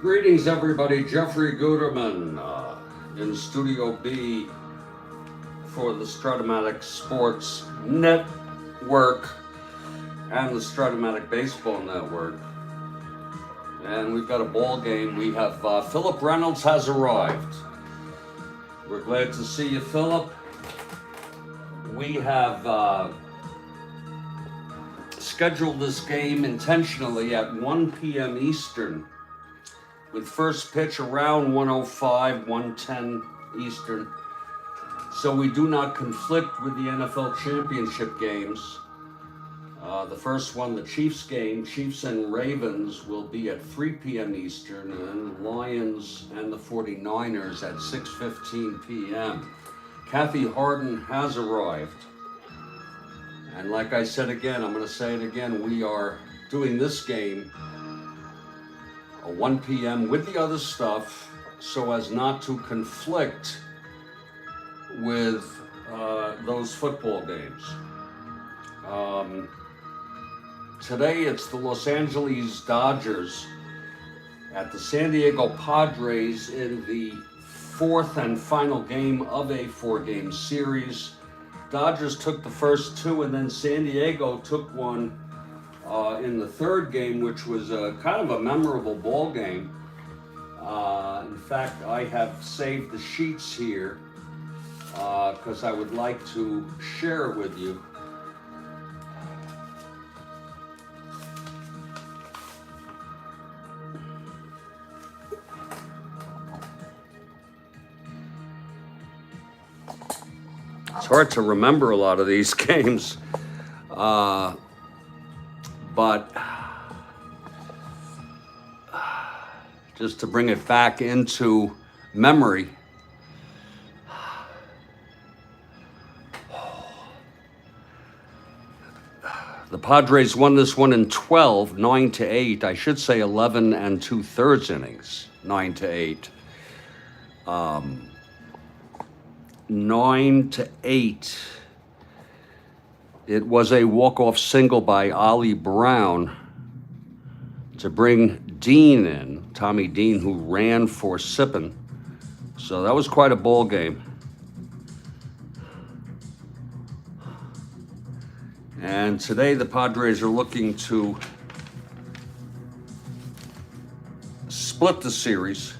Greetings, everybody. Jeffrey Guterman in Studio B for the Strat-O-Matic Sports Network and the Strat-O-Matic Baseball Network. And we've got a ball game. We have Philip Reynolds has arrived. We're glad to see you, Philip. We have scheduled this game intentionally at 1 p.m. Eastern, with first pitch around 1:05, 1:10 Eastern. So we do not conflict with the NFL championship games. The first one, the Chiefs game, Chiefs and Ravens, will be at 3 p.m. Eastern, and then Lions and the 49ers at 6:15 p.m. Kathy Harden has arrived. And like I said again, I'm going to say it again, we are doing this game 1 p.m. with the other stuff so as not to conflict with those football games. Today it's the Los Angeles Dodgers at the San Diego Padres in the fourth and final game of a four-game series. Dodgers took the first two, and then San Diego took one in the third game, which was kind of a memorable ball game. In fact, I have saved the sheets here because I would like to share it with you. It's hard to remember a lot of these games, but just to bring it back into memory. The Padres won this one in 12, 9-8. I should say 11 2/3 innings, 9-8. 9-8. It was a walk-off single by Ollie Brown to bring Dean in, Tommy Dean, who ran for Sippin. So that was quite a ball game. And today the Padres are looking to split the series.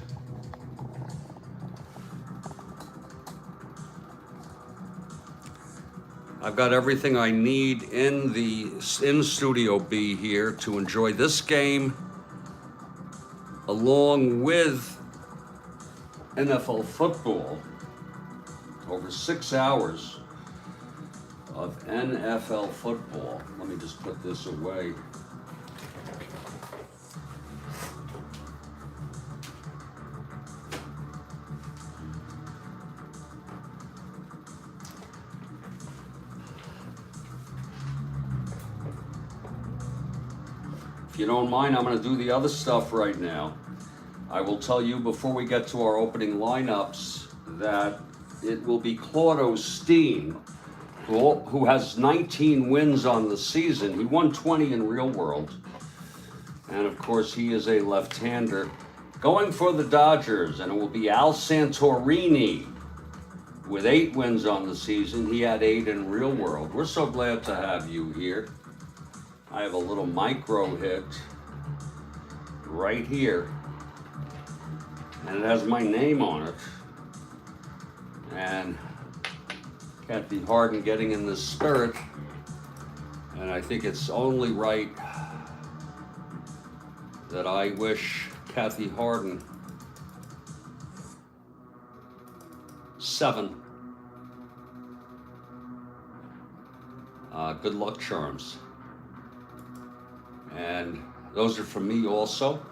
I've got everything I need in Studio B here to enjoy this game, along with NFL football. Over 6 hours of NFL football. Let me just put this away. If you don't mind, I'm going to do the other stuff right now. I will tell you before we get to our opening lineups that it will be Claude Osteen, who has 19 wins on the season. He won 20 in real world. And of course, he is a left-hander. Going for the Dodgers, and it will be Al Santorini with 8 wins on the season. He had 8 in real world. We're so glad to have you here. I have a little micro hit right here, and it has my name on it. And Kathy Harden getting in the spirit, and I think it's only right that I wish Kathy Harden 7 good luck charms. And those are for me also,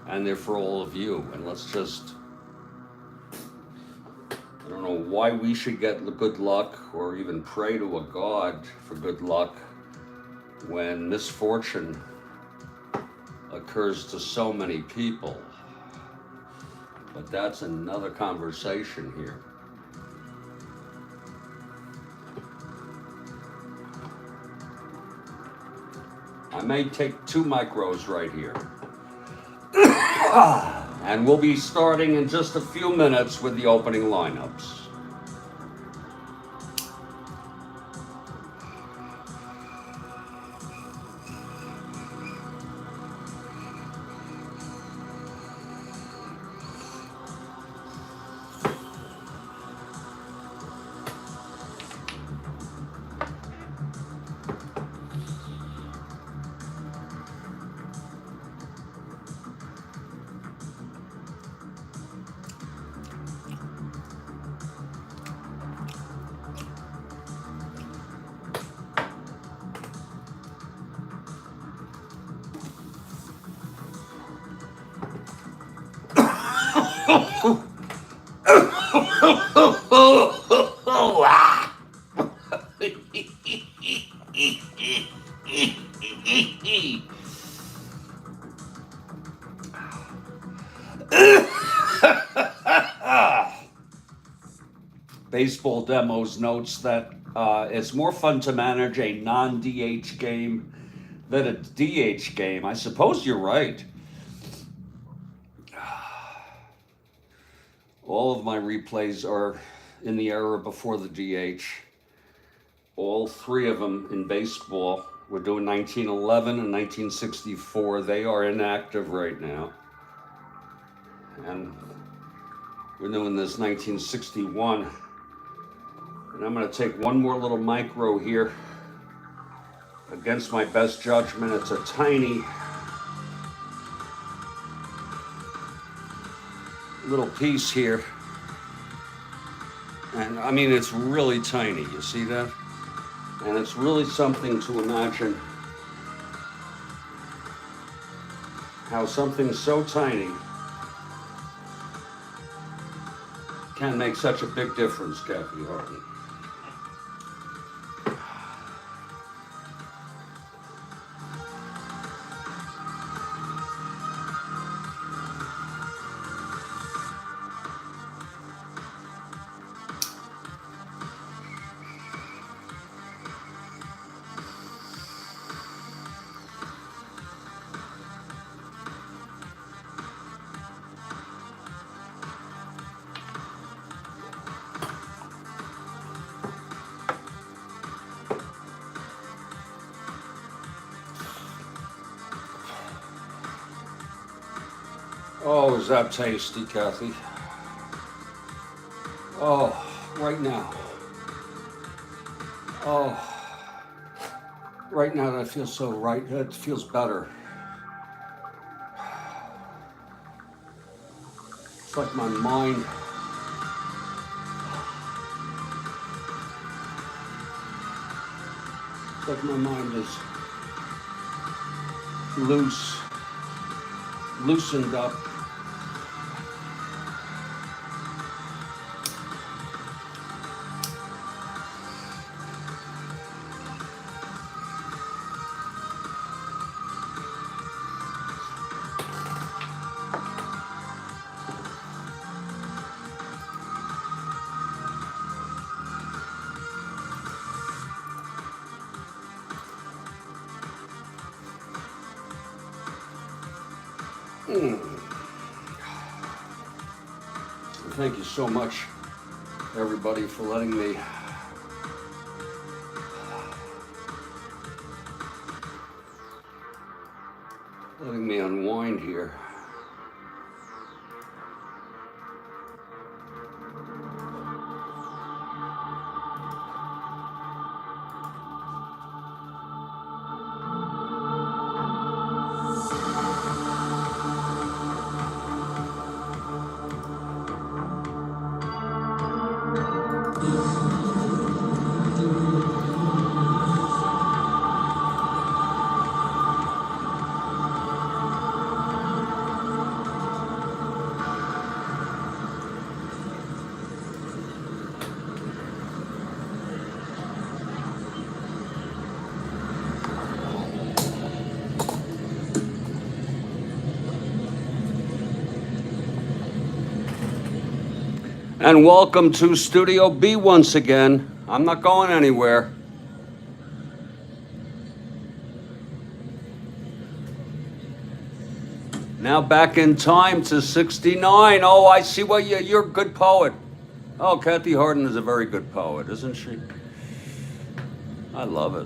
and they're for all of you. And let's just, I don't know why we should get good luck or even pray to a God for good luck when misfortune occurs to so many people. But that's another conversation here. I may take 2 micros right here. And we'll be starting in just a few minutes with the opening lineups. Baseball Demos notes that it's more fun to manage a non-DH game than a DH game. I suppose you're right. All of my replays are in the era before the DH. All 3 of them in baseball. We're doing 1911 and 1964. They are inactive right now. And we're doing this 1961. And I'm going to take one more little micro here. Against my best judgment, it's a tiny little piece here. And I mean, it's really tiny. You see that? And it's really something to imagine how something so tiny can make such a big difference, Kathy Harden. Oh, is that tasty, Kathy? Oh, right now. Oh, right now that feels so right. It feels better. It's like my mind. It's like my mind is loosened up. Thank you so much, everybody, for letting me unwind here. And welcome to Studio B once again. I'm not going anywhere. Now back in time to 69. Oh, I see what you're a good poet. Oh, Kathy Harden is a very good poet, isn't she? I love it.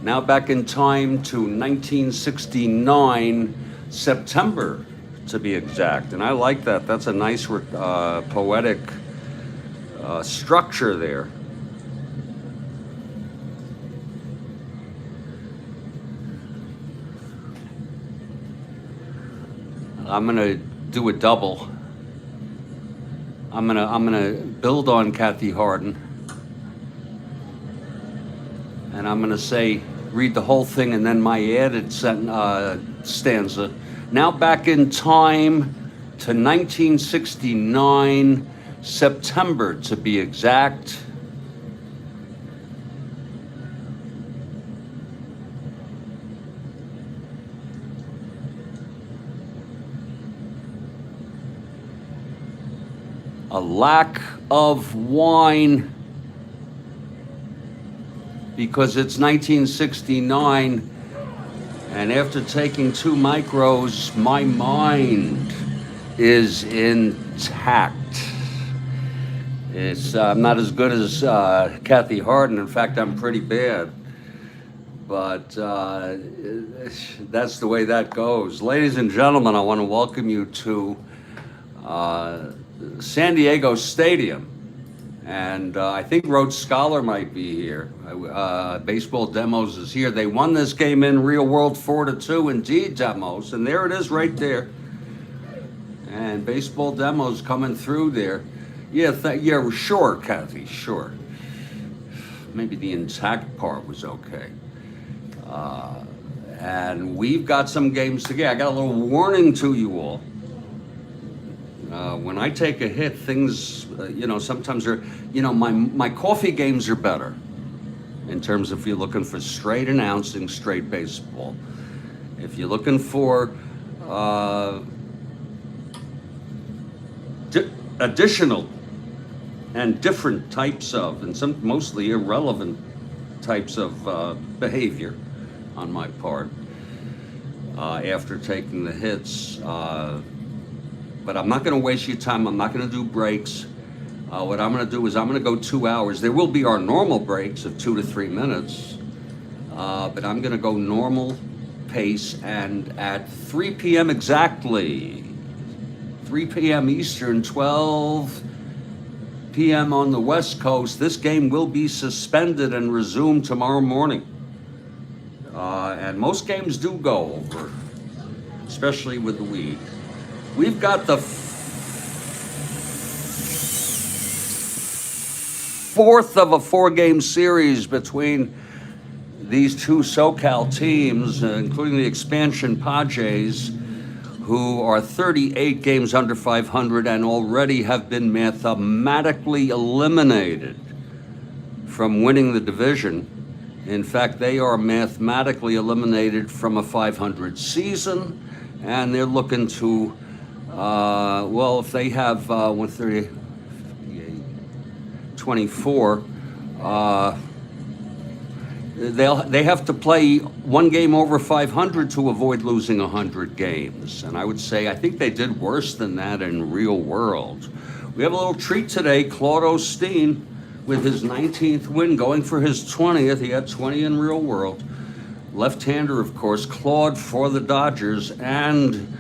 Now back in time to 1969, September to be exact. And I like that. That's a nice poetic structure there. I'm gonna do a double. I'm gonna build on Kathy Harden, and I'm gonna read the whole thing and then my added stanza. Now back in time to 1969, September to be exact. A lack of wine, because it's 1969, and after taking 2 micros, my mind is intact. I'm not as good as Kathy Harden. In fact, I'm pretty bad. But that's the way that goes. Ladies and gentlemen, I want to welcome you to San Diego Stadium, and I think Rhodes Scholar might be here. Baseball Demos is here. They won this game in real world 4-2, indeed, Demos, and there it is right there. And Baseball Demos coming through there. Yeah, yeah, sure, Kathy, sure. Maybe the intact part was okay. And we've got some games to get. I got a little warning to you all. When I take a hit, things, sometimes are, my coffee games are better in terms of if you're looking for straight announcing, straight baseball. If you're looking for additional and different types of, and some mostly irrelevant types of behavior on my part after taking the hits, but I'm not going to waste your time. I'm not going to do breaks. What I'm going to do is I'm going to go 2 hours. There will be our normal breaks of 2 to 3 minutes, but I'm going to go normal pace, and at 3 p.m. exactly, 3 p.m. Eastern, 12 p.m. on the West Coast, this game will be suspended and resumed tomorrow morning. And most games do go over, especially with the weed. We've got the fourth of a 4-game series between these 2 SoCal teams, including the expansion Padres, who are 38 games under 500 and already have been mathematically eliminated from winning the division. In fact, they are mathematically eliminated from a 500 season, and they're looking to if they have 130, 24, they have to play 1 game over 500 to avoid losing 100 games. And I think they did worse than that in real world. We have a little treat today. Claude Osteen with his 19th win, going for his 20th. He had 20 in real world. Left-hander, of course, Claude for the Dodgers, and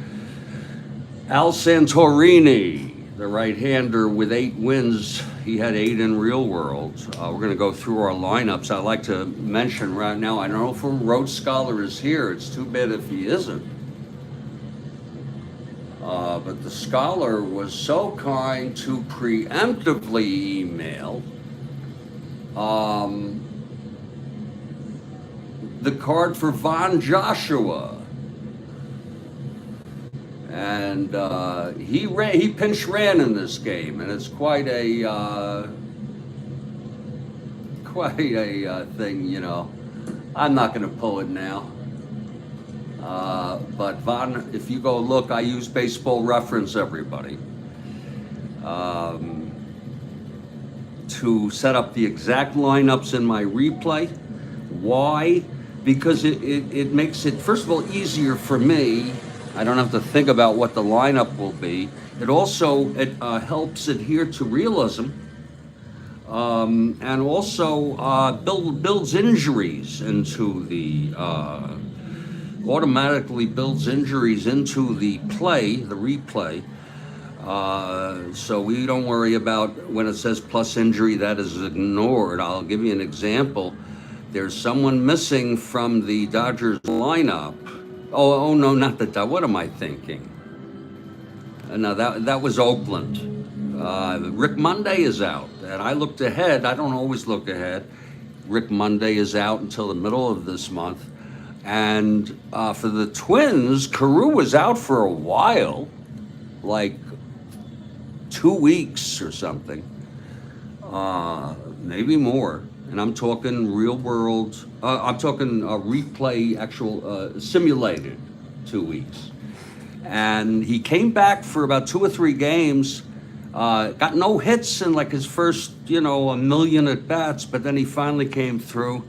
Al Santorini, the right-hander, with 8 wins. He had 8 in real world. We're going to go through our lineups. I'd like to mention right now, I don't know if Rhodes Scholar is here. It's too bad if he isn't. But the Scholar was so kind to preemptively email the card for Von Joshua. And he pinch ran in this game, and it's quite a thing, I'm not going to pull it now. But Von, if you go look, I use Baseball Reference, everybody. to set up the exact lineups in my replay. Why? Because it makes it, first of all, easier for me. I don't have to think about what the lineup will be. It also helps adhere to realism, and also builds injuries into the automatically builds injuries into the replay. So we don't worry about when it says plus injury, that is ignored. I'll give you an example. There's someone missing from the Dodgers lineup. Oh no, not the Dodgers. What am I thinking? No, that was Oakland. Rick Monday is out, and I looked ahead. I don't always look ahead. Rick Monday is out until the middle of this month. And for the Twins, Carew was out for a while, like 2 weeks or something, maybe more. And I'm talking real world, I'm talking replay, actual simulated 2 weeks. And he came back for about 2 or 3 games, got no hits in like his first, a million at bats, but then he finally came through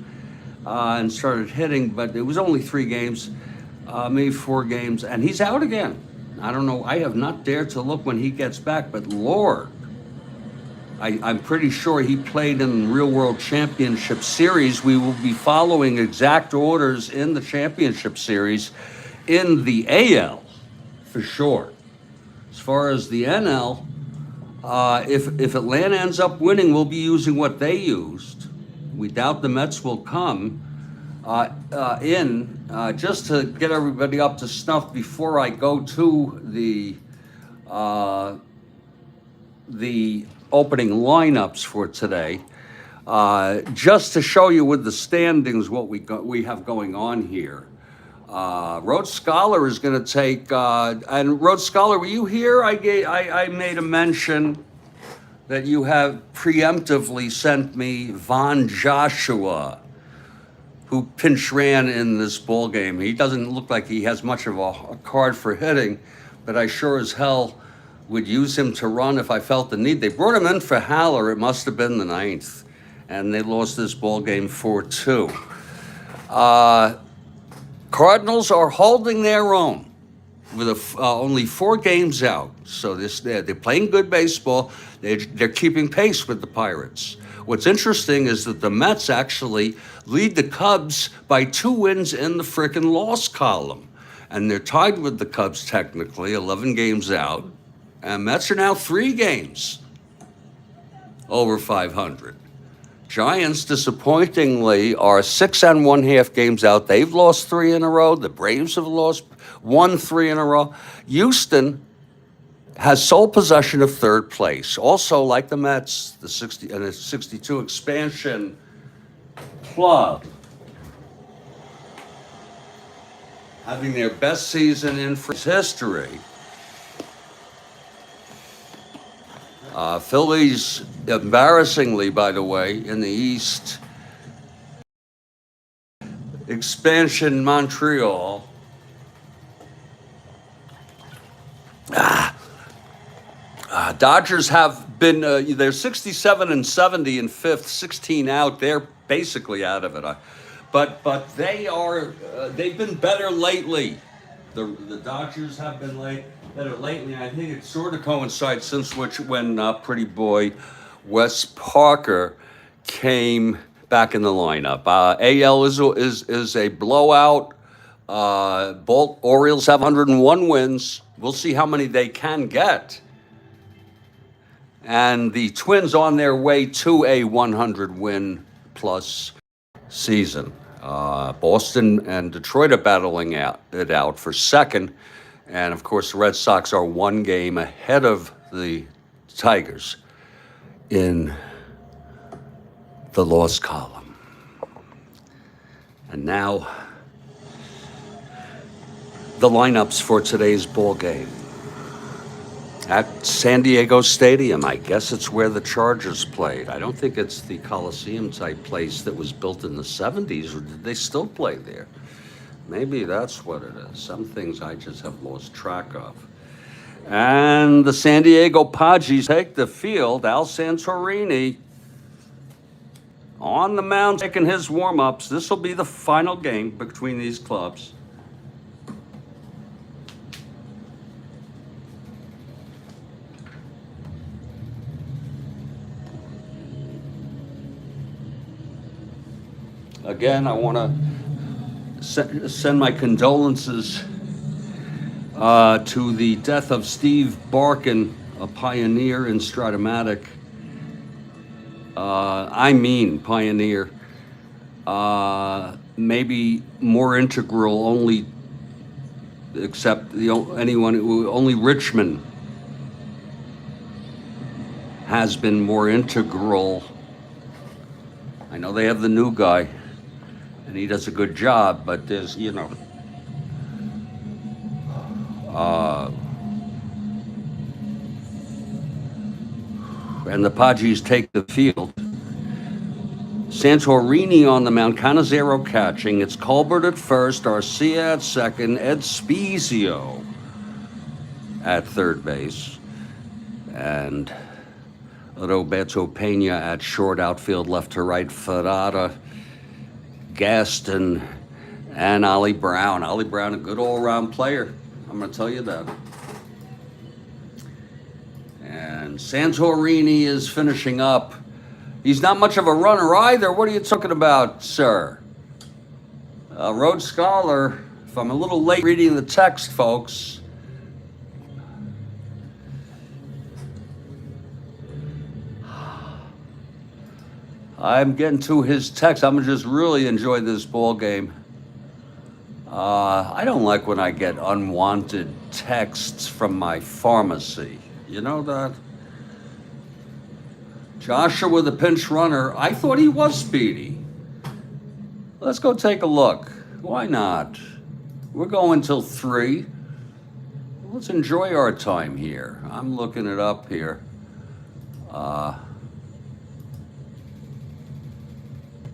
and started hitting, but it was only 3 games, maybe 4 games, and he's out again. I don't know, I have not dared to look when he gets back, but Lord, I'm pretty sure he played in Real World Championship Series. We will be following exact orders in the Championship Series in the AL, for sure. As far as the NL, if Atlanta ends up winning, we'll be using what they used. We doubt the Mets will come just to get everybody up to snuff before I go to the opening lineups for today, just to show you with the standings what we have going on here. Rhodes Scholar is going to take, and Rhodes Scholar, were you here? I made a mention that you have preemptively sent me Von Joshua, who pinch ran in this ball game. He doesn't look like he has much of a card for hitting, but I sure as hell would use him to run if I felt the need. They brought him in for Haller. It must have been the 9th, and they lost this ball game 4-2. Cardinals are holding their own with only 4 games out. So they're playing good baseball. They're keeping pace with the Pirates. What's interesting is that the Mets actually lead the Cubs by 2 wins in the frickin' loss column. And they're tied with the Cubs technically, 11 games out. And Mets are now 3 games over 500. Giants, disappointingly, are 6 1/2 games out. They've lost 3 in a row. The Braves have lost 3 in a row. Houston has sole possession of 3rd place. Also, like the Mets, the 62 expansion club, having their best season in history. Phillies, embarrassingly, by the way, in the East, expansion Montreal. Dodgers have been, they're 67 and 70 in 5th, 16 out. They're basically out of it. But they've been better lately. The Dodgers have been better lately. I think it sort of coincides when pretty boy Wes Parker came back in the lineup. AL is a blowout. Orioles have 101 wins. We'll see how many they can get. And the Twins on their way to a 100-win plus season. Boston and Detroit are battling it out for 2nd. And, of course, the Red Sox are 1 game ahead of the Tigers in the loss column. And now, the lineups for today's ball game. At San Diego Stadium, I guess it's where the Chargers played. I don't think it's the Coliseum-type place that was built in the 70s, or did they still play there? Maybe that's what it is. Some things I just have lost track of. And the San Diego Padres take the field. Al Santorini on the mound taking his warm-ups. This will be the final game between these clubs. Again, I want to send my condolences to the death of Steve Barkin, a pioneer in Strat-O-Matic. I mean pioneer. Maybe more integral only, except only Richmond has been more integral. I know they have the new guy, and he does a good job, but there's, and the Padres take the field. Santorini on the mound, Cannizzaro catching. It's Colbert at first, Arcia at second, Ed Spezio at third base, and Roberto Pena at short, outfield left to right, Ferrara, Gaston, and Ollie Brown. Ollie Brown, a good all-around player. I'm going to tell you that. And Santorini is finishing up. He's not much of a runner either. What are you talking about, sir? Rhodes Scholar, if I'm a little late reading the text, folks. I'm getting to his text. I'm going to just really enjoy this ball game. I don't like when I get unwanted texts from my pharmacy. You know that? Joshua, the pinch runner, I thought he was speedy. Let's go take a look. Why not? We're going till 3. Let's enjoy our time here. I'm looking it up here.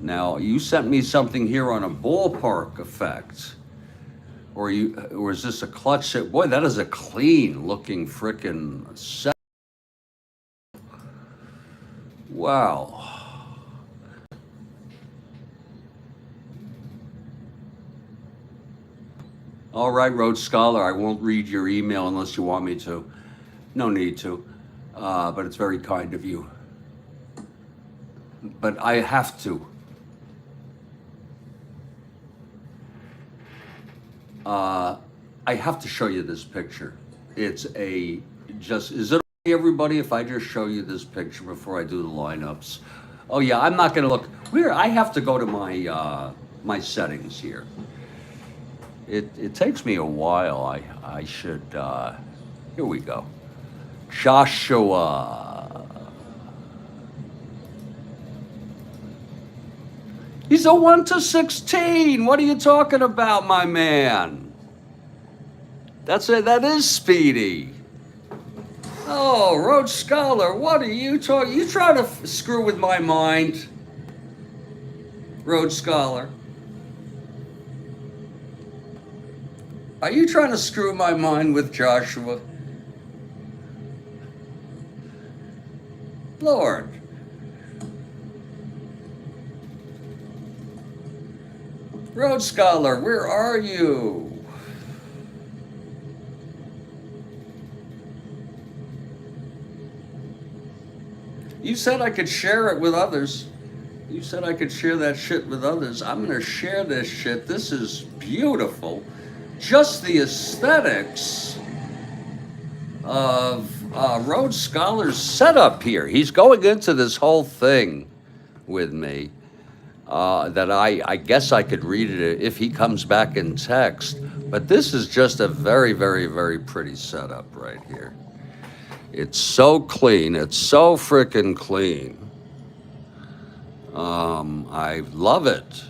Now, you sent me something here on a ballpark effect. Or is this a clutch set? Boy, that is a clean looking frickin' set. Wow. All right, Rhodes Scholar, I won't read your email unless you want me to. No need to, but it's very kind of you. But I have to. I have to show you this picture. Is it okay, everybody, if I just show you this picture before I do the lineups? Oh yeah, I'm not gonna look. I have to go to my my settings here. It takes me a while. I should, here we go. Joshua. He's a 1/16. What are you talking about, my man? That is speedy. Oh, Rhodes Scholar, what are you talking? You trying to screw with my mind, Rhodes Scholar? Are you trying to screw my mind with Joshua? Lord. Rhodes Scholar, where are you? You said I could share it with others. You said I could share that shit with others. I'm going to share this shit. This is beautiful. Just the aesthetics of Rhodes Scholar's setup here. He's going into this whole thing with me that I guess I could read it if he comes back in text. But this is just a very, very, very pretty setup right here. It's so clean. It's so freaking clean. I love it.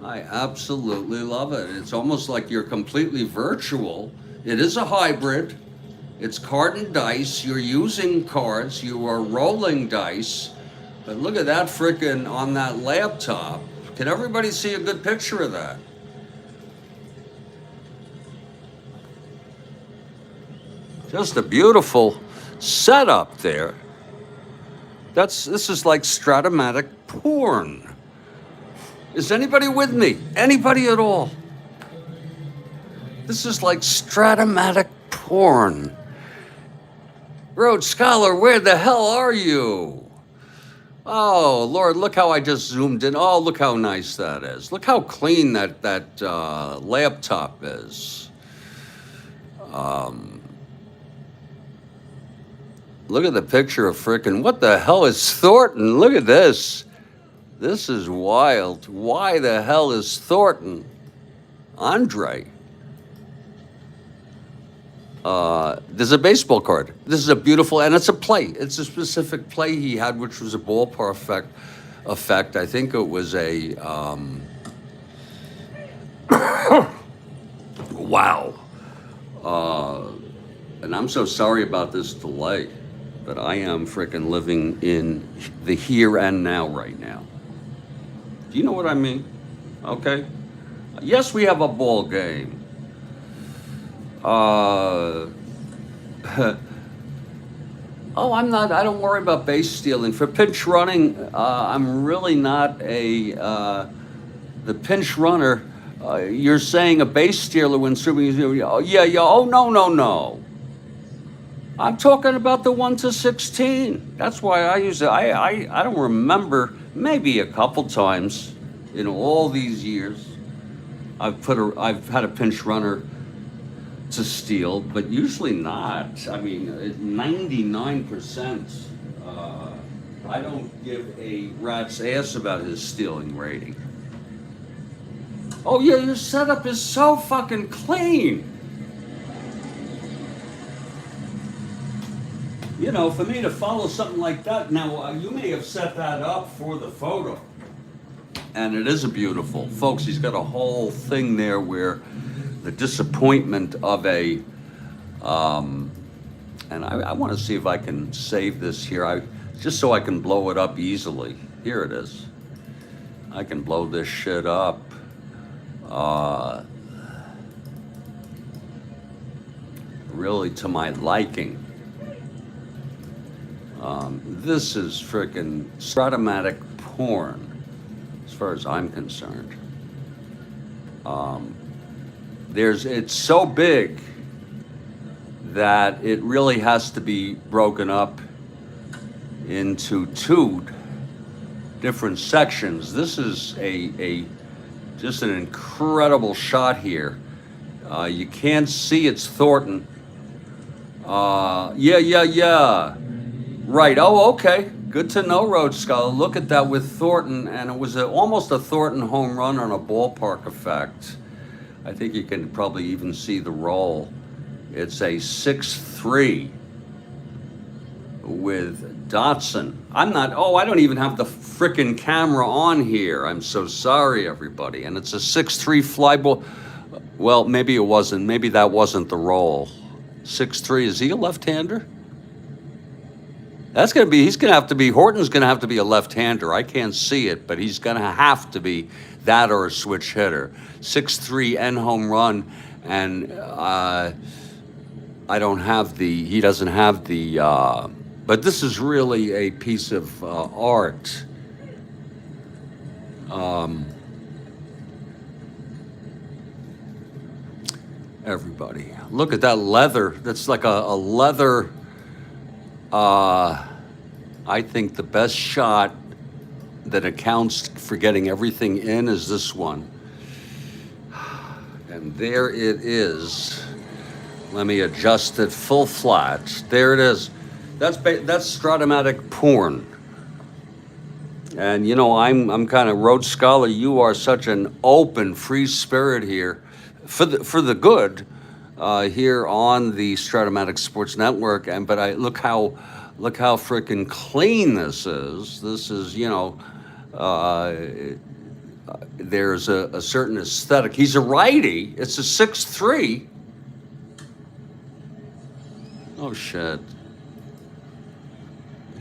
I absolutely love it. It's almost like you're completely virtual. It is a hybrid. It's card and dice. You're using cards. You are rolling dice. But look at that frickin' on that laptop. Can everybody see a good picture of that? Just a beautiful setup there. This is like Strat-O-Matic porn. Is anybody with me? Anybody at all? This is like Strat-O-Matic porn. Rhodes Scholar, where the hell are you? Oh, Lord, look how I just zoomed in. Oh, look how nice that is. Look how clean that laptop is. Look at the picture of frickin', what the hell is Thornton? Look at this. This is wild. Why the hell is Thornton? Andre. There's a baseball card. This is a beautiful, and it's a play. It's a specific play he had, which was a ballpark effect. I think it was a, wow. And I'm so sorry about this delay, but I am frickin' living in the here and now right now. Do you know what I mean? Okay. Yes, we have a ball game. Oh, I don't worry about base stealing. For pinch running, I'm really not the pinch runner. You're saying a base stealer when serving, oh, yeah, oh, no. I'm talking about the 1 to 16. That's why I use it. I don't remember, maybe a couple times in all these years, I've had a pinch runner to steal, but usually not. I mean, 99%. I don't give a rat's ass about his stealing rating. Oh yeah, your setup is so fucking clean. You know, for me to follow something like that, now you may have set that up for the photo, and it is a beautiful, folks. He's got a whole thing there where the disappointment of a, and I want to see if I can save this here, just so I can blow it up easily. Here it is. I can blow this shit up. Really to my liking. This is frickin' Strat-O-Matic porn, as far as I'm concerned. It's so big that it really has to be broken up into 2 different sections. This is just an incredible shot here. You can't see it's Thornton. Yeah. Right, oh, okay. Good to know, Rhodes Scholar. Look at that with Thornton, and it was almost a Thornton home run on a ballpark effect. I think you can probably even see the roll. It's a 6-3 with Dotson. I don't even have the frickin' camera on here. I'm so sorry, everybody. And it's a 6-3 fly ball. Well, maybe it wasn't. Maybe that wasn't the roll. 6-3, is he a left-hander? Horton's gonna have to be a left-hander. I can't see it, but he's gonna have to be that or a switch hitter. 6-3 and home run, and he doesn't have the, but this is really a piece of art. Everybody, look at that leather. That's like a leather, I think the best shot that accounts for getting everything in is this one. And there it is. Let me adjust it full flat. There it is. That's Strat-O-Matic porn. And you know, I'm kind of Rhodes Scholar. You are such an open, free spirit here, for the good, here on the Strat-O-Matic Sports Network. But look how freaking clean this is. This is, you know, there's a certain aesthetic. He's a righty. It's a 6-3. Oh shit.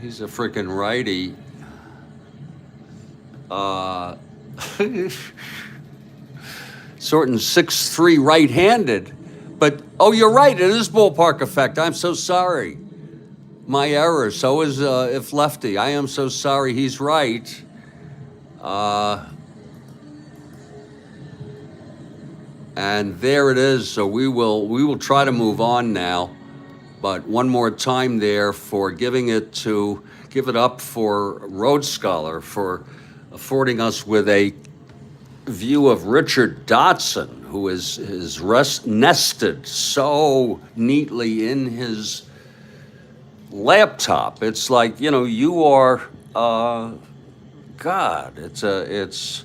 He's a freaking righty. Sorting 6-3 right-handed, But, oh, you're right. It is ballpark effect. I'm so sorry. My error. So is if lefty. I am so sorry. He's right. And there it is. So we will try to move on now. But one more time there for give it up for Rhodes Scholar for affording us with a view of Richard Dotson, who is nested so neatly in his laptop. It's like, you are God. It's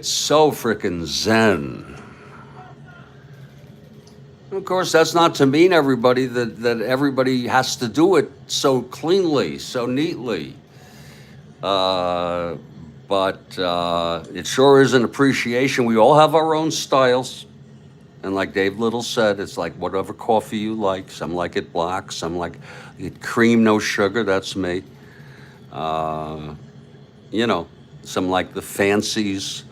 so freaking zen. Of course, that's not to mean everybody that everybody has to do it so cleanly, so neatly. But it sure is an appreciation. We all have our own styles. And like Dave Little said, it's like whatever coffee you like. Some like it black, some like it cream, no sugar. That's me. Some like the fancies.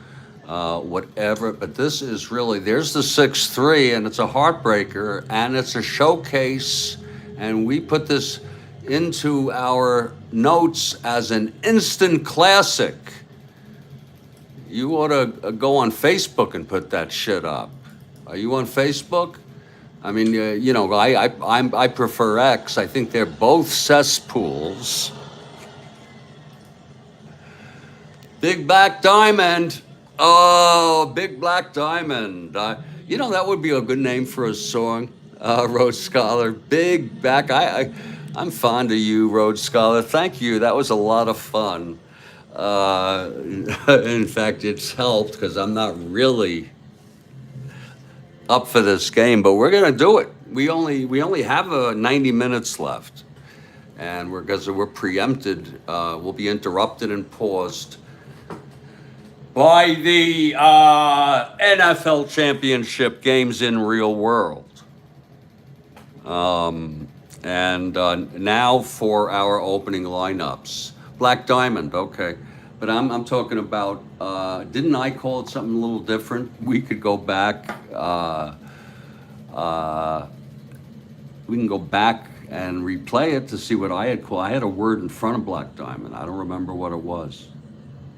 Whatever, but this is really, there's the 6-3, and it's a heartbreaker, and it's a showcase, and we put this into our notes as an instant classic. You ought to go on Facebook and put that shit up. Are you on Facebook? I mean, I prefer X. I think they're both cesspools. Big Black Diamond. Oh, Big Black Diamond. That would be a good name for a song, Rhodes Scholar. Big Black. I'm fond of you, Rhodes Scholar. Thank you. That was a lot of fun. In fact, it's helped because I'm not really up for this game, but we're gonna do it. We only have 90 minutes left, and because we're preempted, we'll be interrupted and paused by the NFL championship games in real world. And now for our opening lineups. Black Diamond, okay. But I'm talking about, didn't I call it something a little different? We could go back, we can go back and replay it to see what I had called. I had a word in front of Black Diamond. I don't remember what it was.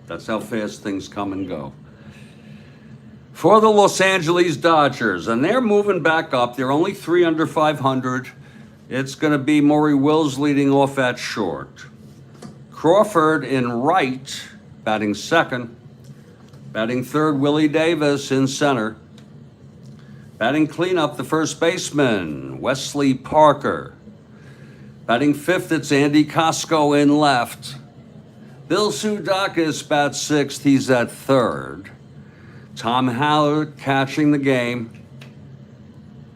That's how fast things come and go. For the Los Angeles Dodgers, and they're moving back up. They're only 3 under 500. It's going to be Maury Wills leading off at short. Crawford in right, batting second. Batting third, Willie Davis in center. Batting cleanup, the first baseman, Wesley Parker. Batting fifth, it's Andy Cosco in left. Bill Sudakis bats sixth, he's at third. Tom Howard catching the game.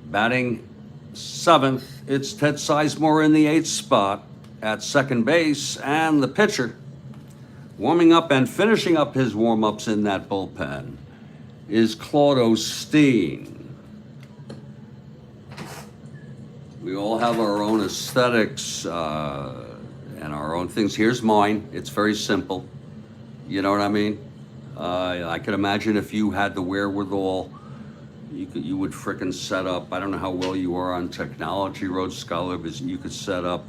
Batting seventh, it's Ted Sizemore in the eighth spot at second base. And the pitcher, warming up and finishing up his warm-ups in that bullpen, is Claude Osteen. We all have our own aesthetics and our own things. Here's mine. It's very simple. You know what I mean? I could imagine if you had the wherewithal, you would frickin' set up. I don't know how well you are on technology, Rhodes Scholar, but you could set up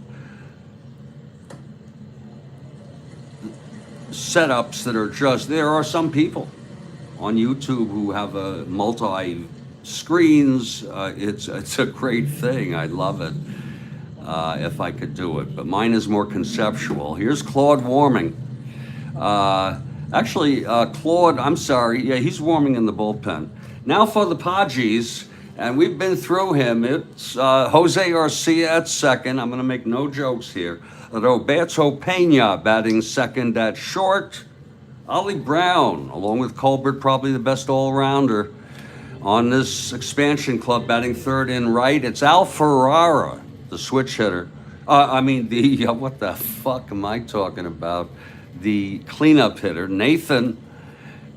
setups that are just. There are some people on YouTube who have a multi screens. It's a great thing. I love it. If I could do it, but mine is more conceptual. Here's Claude warming. Claude, I'm sorry. Yeah, he's warming in the bullpen. Now for the Padres, and we've been through him. It's Jose Garcia at second. I'm going to make no jokes here. Roberto Pena batting second at short. Ollie Brown, along with Colbert, probably the best all-rounder on this expansion club, batting third in right. It's Al Ferrara, the switch hitter. What the fuck am I talking about? The cleanup hitter. Nathan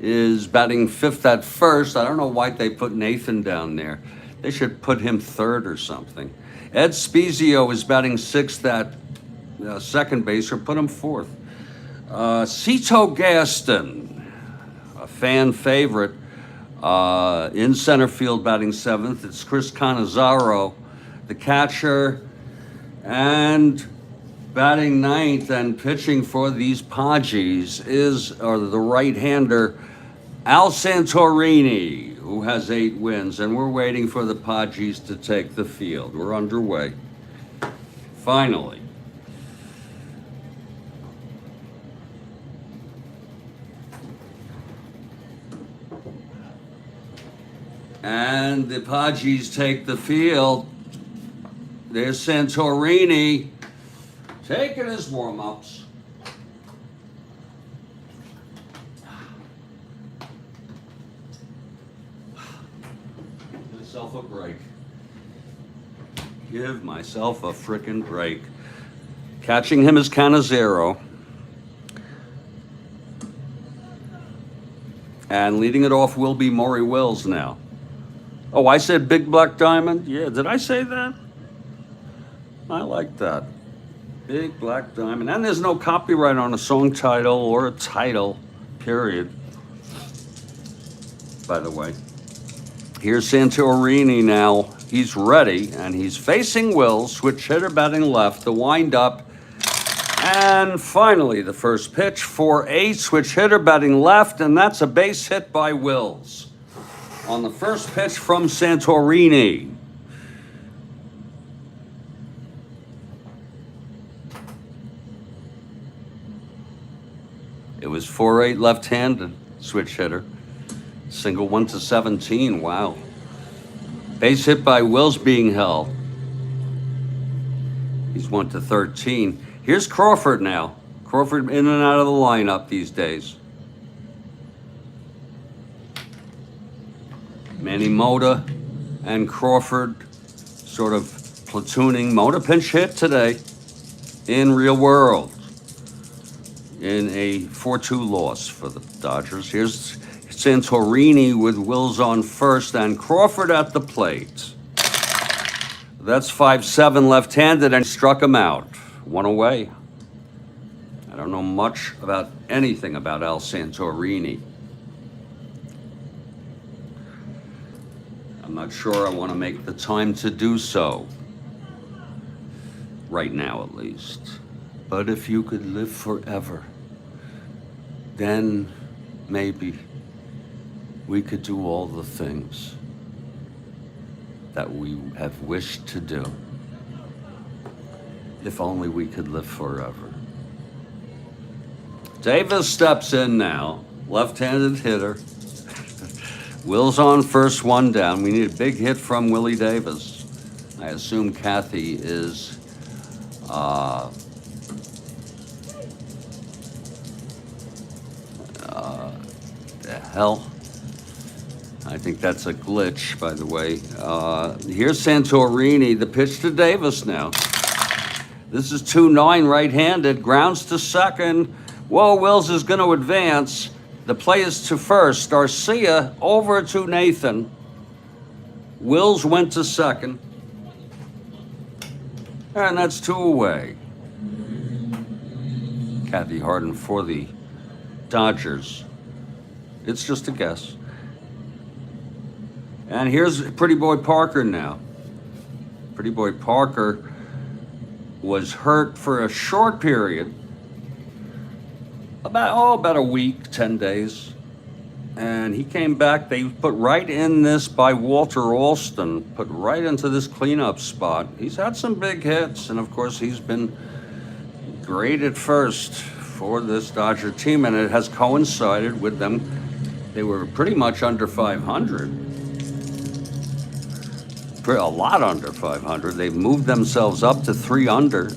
is batting fifth at first. I don't know why they put Nathan down there. They should put him third or something. Ed Spezio is batting sixth at second base, or put him fourth. Cito Gaston, a fan favorite, In center field, batting seventh, it's Chris Cannizzaro, the catcher, and batting ninth and pitching for these Padres is the right-hander Al Santorini, who has 8 wins, and we're waiting for the Padres to take the field. We're underway. Finally. And the Padres take the field. There's Santorini taking his warm-ups. Give myself a break. Give myself a frickin' break. Catching him is Cannizzaro. And leading it off will be Maury Wills now. Oh, I said Big Black Diamond? Yeah, did I say that? I like that. Big Black Diamond. And there's no copyright on a song title or a title, period. By the way. Here's Santorini now. He's ready, and he's facing Wills. Switch hitter batting left. The wind up. And finally, the first pitch for a switch hitter batting left, and that's a base hit by Wills. On the first pitch from Santorini. It was 4-8 left-handed switch hitter. Single 1-17, wow. Base hit by Wills being held. He's 1-13. Here's Crawford now. Crawford in and out of the lineup these days. Manny Mota and Crawford sort of platooning. Mota pinch hit today in real world in a 4-2 loss for the Dodgers. Here's Santorini with Wills on first and Crawford at the plate. That's 5-7 left-handed and struck him out. One away. I don't know much about anything about Al Santorini. I'm not sure I want to make the time to do so. Right now, at least. But if you could live forever, then maybe we could do all the things that we have wished to do. If only we could live forever. Davis steps in now, left-handed hitter. Wills on first, one down. We need a big hit from Willie Davis. I assume Kathy is the hell. I think that's a glitch, by the way. Here's Santorini, the pitch to Davis now. This is 2-9 right-handed, grounds to second. Whoa, Wills is going to advance. The play is to first. Garcia over to Nathan. Wills went to second. And that's 2 away. Kathy Harden for the Dodgers. It's just a guess. And here's Pretty Boy Parker now. Pretty Boy Parker was hurt for a short period. About a week, 10 days. And he came back. They put right in this by Walter Alston, put right into this cleanup spot. He's had some big hits, and of course he's been great at first for this Dodger team, and it has coincided with them. They were pretty much under 500. A lot under 500. They've moved themselves up to 3 under.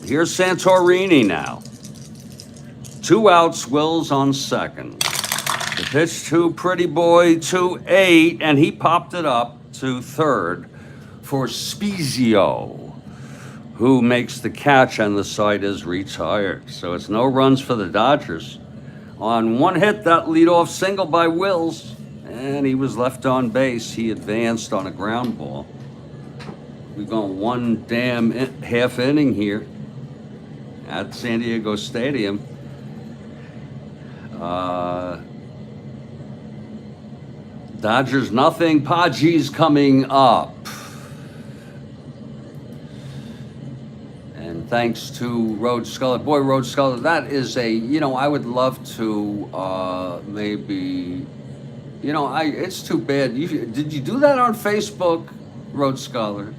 Here's Santorini now. 2 outs, Wills on second. The pitch to Pretty Boy 2-8, and he popped it up to third for Spezio, who makes the catch, and the side is retired. So it's no runs for the Dodgers. On one hit, that leadoff single by Wills, and he was left on base. He advanced on a ground ball. We've gone one damn half inning here at San Diego Stadium. Dodgers nothing. Padres coming up. And thanks to Rhodes Scholar. Boy, Rhodes Scholar, that is a, I would love to maybe, it's too bad. Did you do that on Facebook, Rhodes Scholar?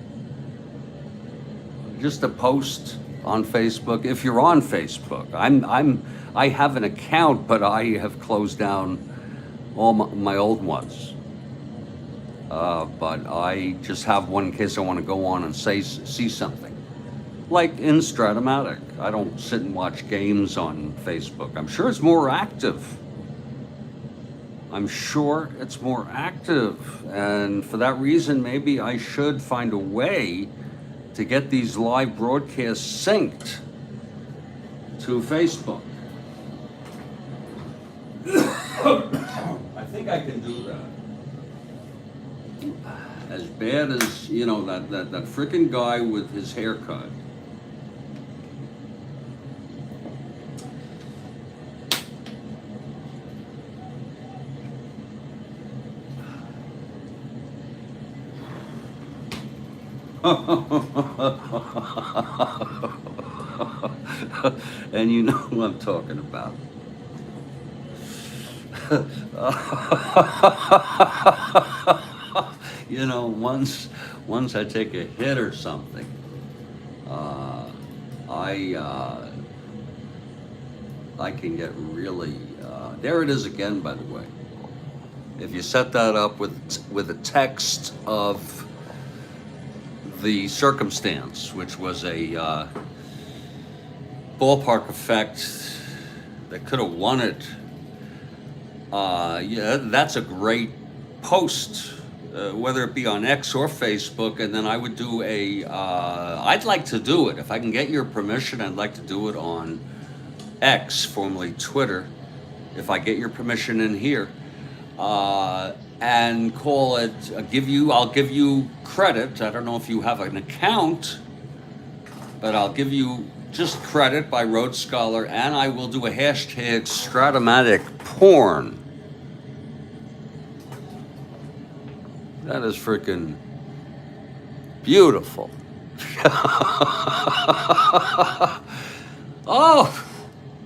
Just a post on Facebook, if you're on Facebook. I have an account, but I have closed down all my old ones. But I just have one in case I want to go on and see something. Like in Strat-O-Matic. I don't sit and watch games on Facebook. I'm sure it's more active. And for that reason, maybe I should find a way to get these live broadcasts synced to Facebook. I think I can do that. As bad as, that frickin' guy with his haircut. And you know who I'm talking about. Once I take a hit or something, I can get really, there it is again, by the way. If you set that up with a text of the circumstance, which was a ballpark effect that could have won it, that's a great post, whether it be on X or Facebook. And then I would do I'd like to do it, if I can get your permission, I'd like to do it on X, formerly Twitter, if I get your permission in here, and call it, I'll give you credit. I don't know if you have an account, but I'll give you just credit by Rhodes Scholar, and I will do a hashtag Strat-O-Matic porn. That is freaking beautiful. Oh,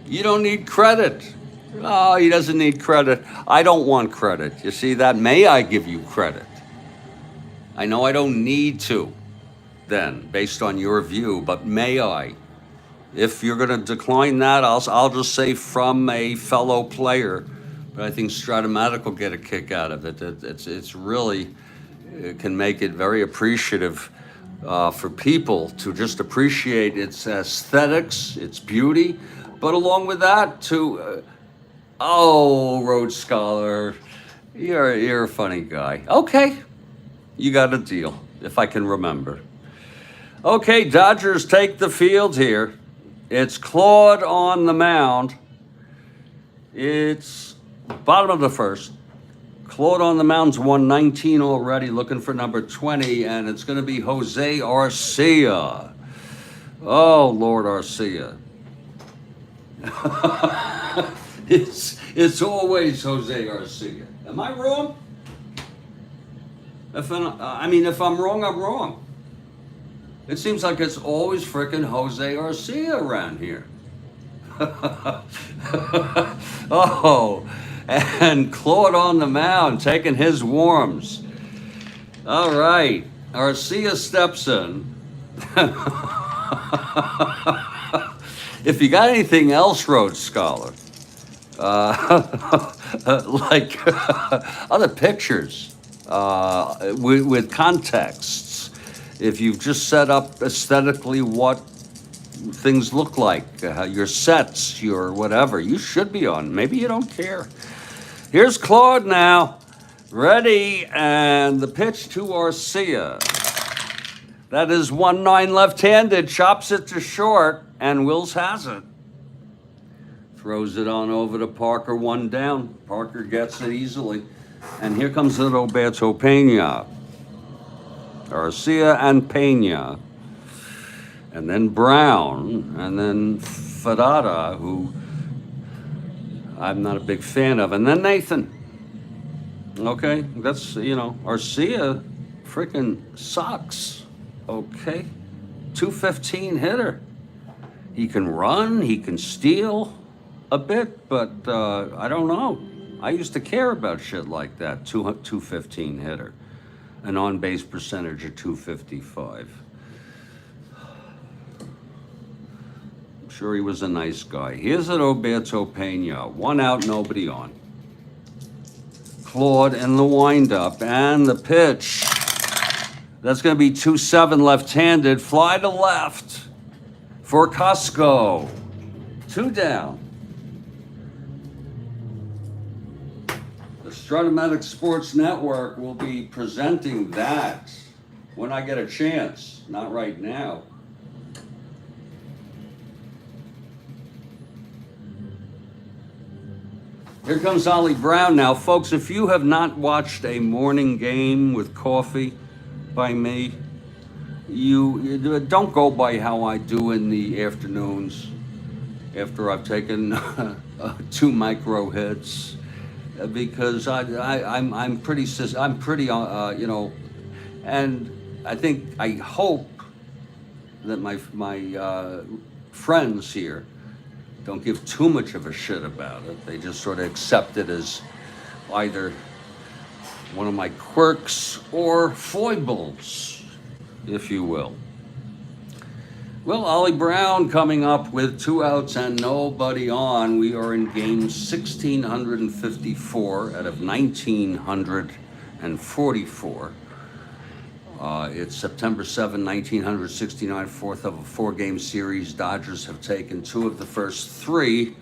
you don't need credit. Oh, he doesn't need credit. I don't want credit. You see that? May I give you credit? I know I don't need to, then, based on your view, but may I? If you're going to decline that, I'll just say from a fellow player. But I think Strat-O-Matic will get a kick out of it. It's really, it can make it very appreciative for people to just appreciate its aesthetics, its beauty, but along with that, to Rhodes Scholar, you're a funny guy. Okay, you got a deal, if I can remember. Okay, Dodgers take the field here. It's Claude on the mound. It's bottom of the first. Claude on the mound's won 19 already, looking for number 20, and it's going to be Jose Arcia. Oh, Lord Arcia. It's always Jose Arcia. Am I wrong? If I'm wrong, I'm wrong. It seems like it's always frickin' Jose Arcia around here. Oh, and Claude on the mound taking his warms. All right, Arcia steps in. If you got anything else, Rhodes Scholar, like other pictures with contexts, if you've just set up aesthetically what things look like, your sets, your whatever, you should be on. Maybe you don't care. Here's Claude now, ready, and the pitch to Arcia. That is 1-9 left-handed, chops it to short, and Wills has it. Throws it on over to Parker, one down. Parker gets it easily. And here comes Roberto Pena. Arcia and Pena. And then Brown. And then Fadada, who I'm not a big fan of. And then Nathan. Okay, that's, Arcia freaking sucks. Okay, 215 hitter. He can run, he can steal a bit, but I don't know. I used to care about shit like that. 215 hitter, an on base percentage of 255. I'm sure he was a nice guy. Here's an Roberto Pena. 1 out, nobody on. Claude and the windup and the pitch. That's going to be 2-7 left-handed. Fly to left for Costco. 2 down. The Strat-O-Matic Sports Network will be presenting that when I get a chance. Not right now. Here comes Ollie Brown now. Folks, if you have not watched a morning game with coffee by me, you don't go by how I do in the afternoons after I've taken 2 micro hits, because I'm pretty and I hope that my friends here don't give too much of a shit about it. They just sort of accept it as either one of my quirks or foibles, if you will. Well, Ollie Brown coming up with 2 outs and nobody on. We are in game 1654 out of 1944. It's September 7, 1969, fourth of a 4-game series. Dodgers have taken 2 of the first 3.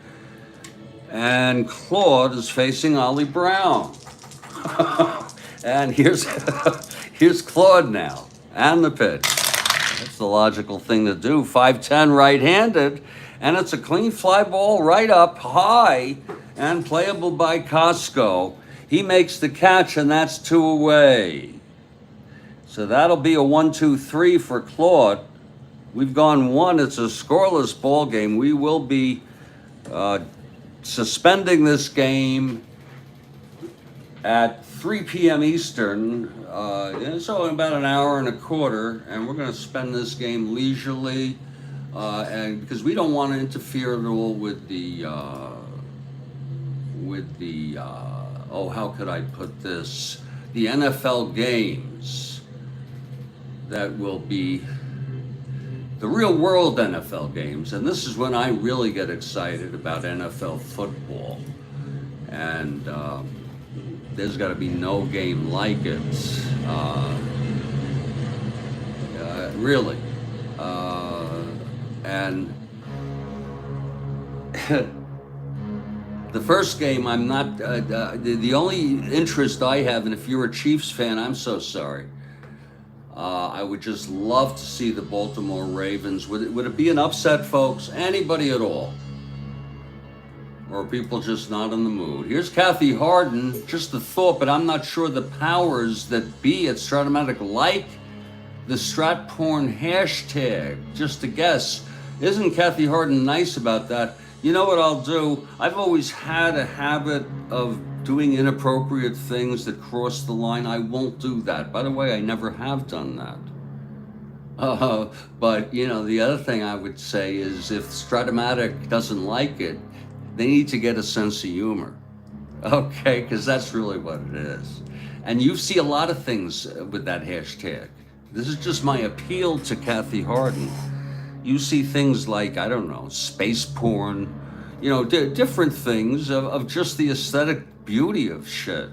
And Claude is facing Ollie Brown. And here's Claude now. And the pitch. That's the logical thing to do. 5'10", right-handed. And it's a clean fly ball right up high and playable by Costco. He makes the catch, and that's 2 away. So that'll be a 1-2-3 for Claude. We've gone 1. It's a scoreless ball game. We will be suspending this game at 3 p.m. Eastern, so in about an hour and a quarter, and we're going to spend this game leisurely, and because we don't want to interfere at all with the how could I put this? The NFL games that will be the real world NFL games. And this is when I really get excited about NFL football. And there's got to be no game like it. Really. And the first game, I'm not, the only interest I have, and if you're a Chiefs fan, I'm so sorry. I would just love to see the Baltimore Ravens. Would it be an upset, folks? Anybody at all? Or are people just not in the mood? Here's Kathy Harden, just a thought, but I'm not sure the powers that be at Strat-O-Matic like the Strat Porn hashtag. Just a guess. Isn't Kathy Harden nice about that? You know what I'll do? I've always had a habit of doing inappropriate things that cross the line. I won't do that. By the way, I never have done that. But, the other thing I would say is if Strat-O-Matic doesn't like it, they need to get a sense of humor. Okay? Because that's really what it is. And you see a lot of things with that hashtag. This is just my appeal to Kathy Harden. You see things like, I don't know, space porn, different things of just the aesthetic beauty of shit.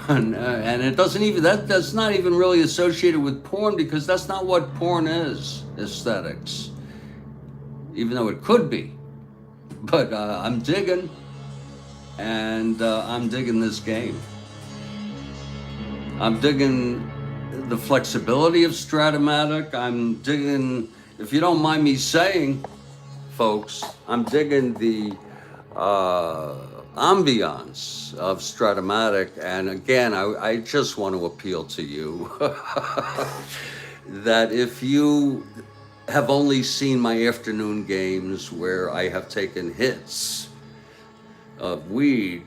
And it doesn't even, that's not even really associated with porn, because that's not what porn is, aesthetics. Even though it could be. But I'm digging, and I'm digging this game. I'm digging the flexibility of Strat-O-Matic. I'm digging, if you don't mind me saying, folks, I'm digging the ambiance of Strat-O-Matic. And again, I just want to appeal to you that if you have only seen my afternoon games where I have taken hits, of weed,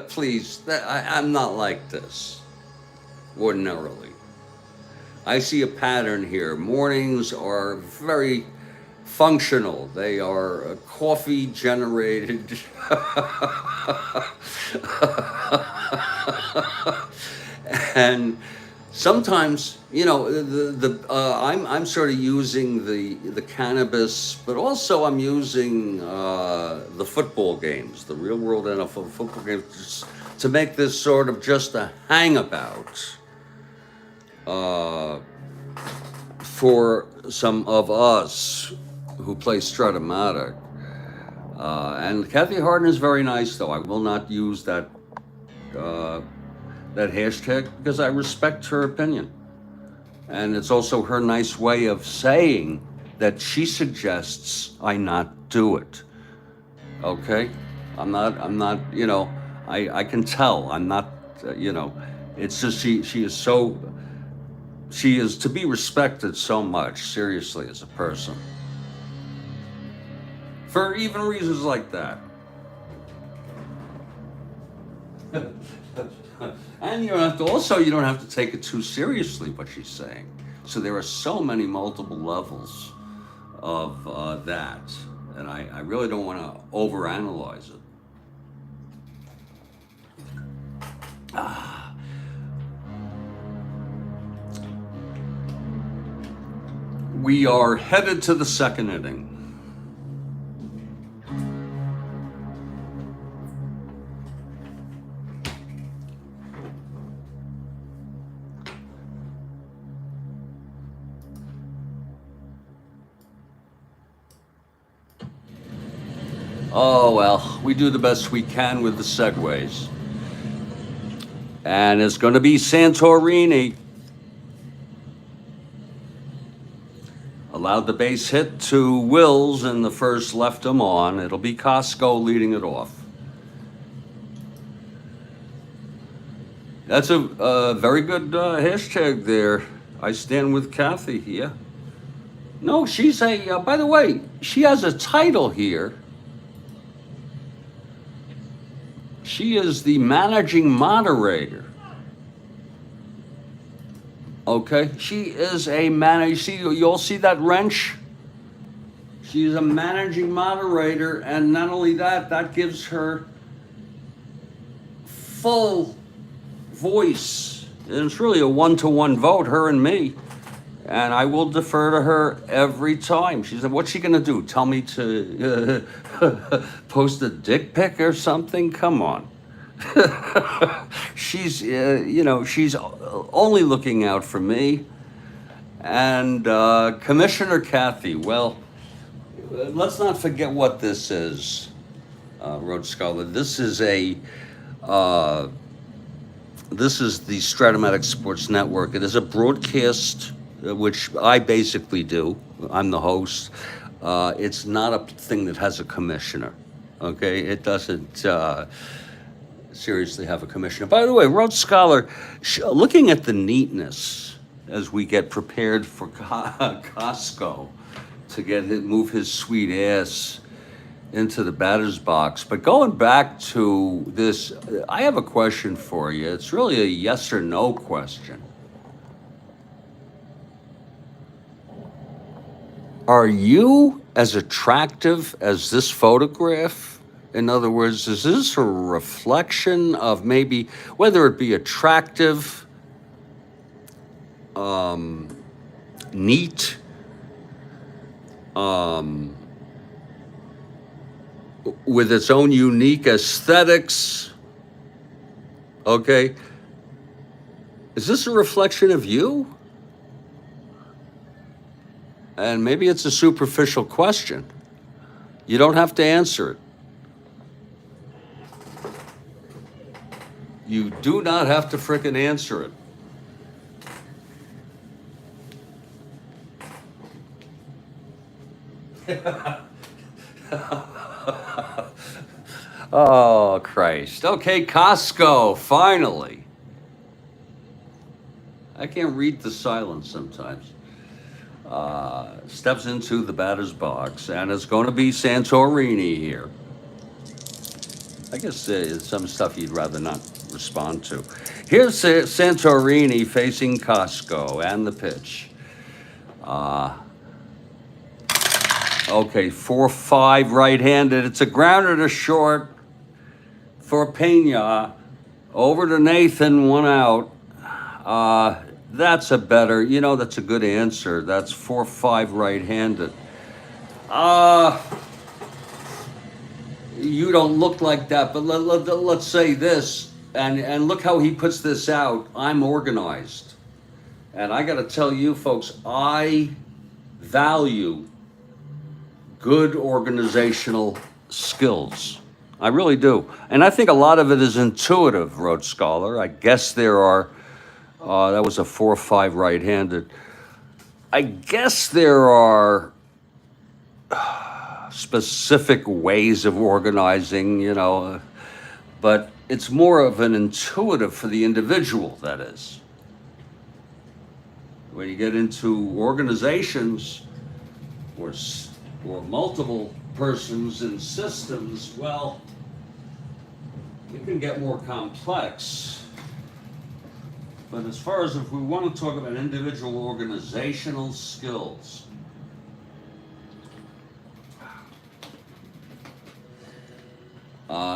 please, I'm not like this ordinarily. I see a pattern here. Mornings are very functional. They are coffee generated. And sometimes, I'm sort of using the cannabis, but also I'm using the football games, the real world NFL football games, to make this sort of just a hangabout for some of us who play Strat-O-Matic. And Kathy Harden is very nice, though. I will not use that hashtag because I respect her opinion. And it's also her nice way of saying that she suggests I not do it. Okay? I'm not, I can tell. I'm not, it's just she is to be respected so much, seriously, as a person. For even reasons like that. And you don't have to take it too seriously what she's saying. So there are so many multiple levels of that, and I really don't want to overanalyze it. We are headed to the second inning. Oh, well, we do the best we can with the segues. And it's going to be Santorini. Allowed the base hit to Wills in the first, left him on. It'll be Costco leading it off. That's a very good hashtag there. I stand with Kathy here. No, she's by the way, she has a title here. She is the managing moderator. Okay, she is a manager. You all see that wrench? She's a managing moderator, and not only that, that gives her full voice. And it's really a 1-to-1 vote, her and me. And I will defer to her every time. She said, what's she going to do? Tell me to post a dick pic or something? Come on. She's, she's only looking out for me. And Commissioner Kathy, well, let's not forget what this is, Rhodes Scholar. This is the Strat-O-Matic Sports Network. It is a broadcast, which I basically do. I'm the host. It's not a thing that has a commissioner. Okay, it doesn't seriously have a commissioner. By the way, Rhodes Scholar, looking at the neatness as we get prepared for Costco to move his sweet ass into the batter's box. But going back to this, I have a question for you. It's really a yes or no question. Are you as attractive as this photograph? In other words, is this a reflection of maybe, whether it be attractive, neat, with its own unique aesthetics? Okay. Is this a reflection of you? And maybe it's a superficial question. You don't have to answer it. You do not have to frickin' answer it. Oh, Christ. Okay, Costco, finally. I can't read the silence sometimes. Steps into the batter's box, and it's going to be Santorini here. I guess some stuff you'd rather not respond to. Here's Santorini facing Costco and the pitch. Okay, 4-5 right-handed. It's a grounder to short for Pena. Over to Nathan, 1 out. That's a better, that's a good answer. That's 4-5 right-handed. You don't look like that, but let's say this, and look how he puts this out. I'm organized. And I got to tell you, folks, I value good organizational skills. I really do. And I think a lot of it is intuitive, wrote Scholar. I guess there are, that was a 4-5 right-handed. I guess there are specific ways of organizing, but it's more of an intuitive for the individual, that is. When you get into organizations or multiple persons and systems, well, it can get more complex. But as far as if we want to talk about individual organizational skills,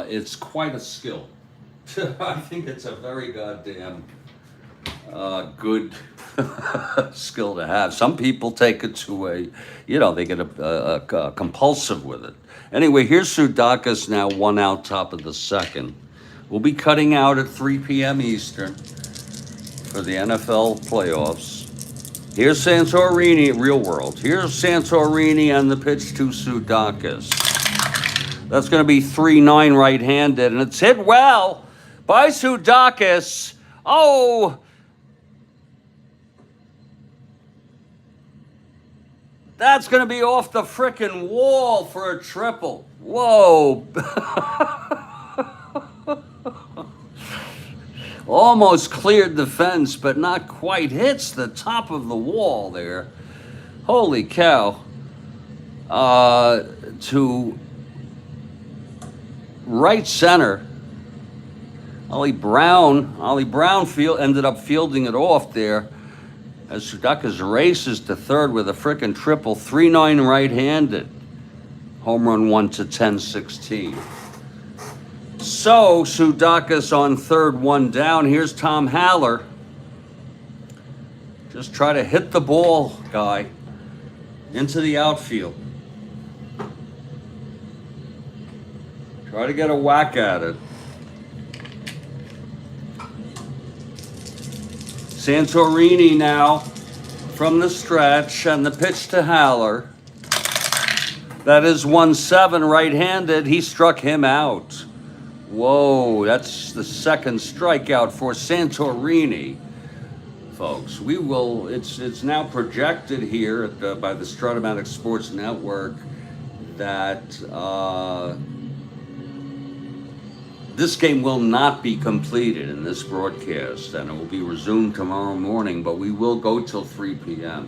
it's quite a skill. I think it's a very goddamn good skill to have. Some people take it to they get a compulsive with it. Anyway, here's Sudakis now, 1 out, top of the second. We'll be cutting out at 3 p.m. Eastern for the NFL playoffs. Here's Santorini, real world. Here's Santorini on the pitch to Sudakis. That's going to be 3-9 right-handed, and it's hit well by Sudakis. Oh! That's going to be off the frickin' wall for a triple. Whoa. Almost cleared the fence, but not quite. Hits the top of the wall there. Holy cow. To right center. Ollie Brown ended up fielding it off there as Sudakis races to third with a frickin' triple, 3-9 right-handed. Home run 1 to 10-16. So Sudakis on third, 1 down. Here's Tom Haller. Just try to hit the ball, guy, into the outfield. Try to get a whack at it. Santorini now from the stretch, and the pitch to Haller. That is 1-7 right-handed. He struck him out. Whoa, that's the second strikeout for Santorini, folks. It's now projected here by the Strat-O-Matic Sports Network that this game will not be completed in this broadcast, and it will be resumed tomorrow morning, but we will go till 3 p.m.,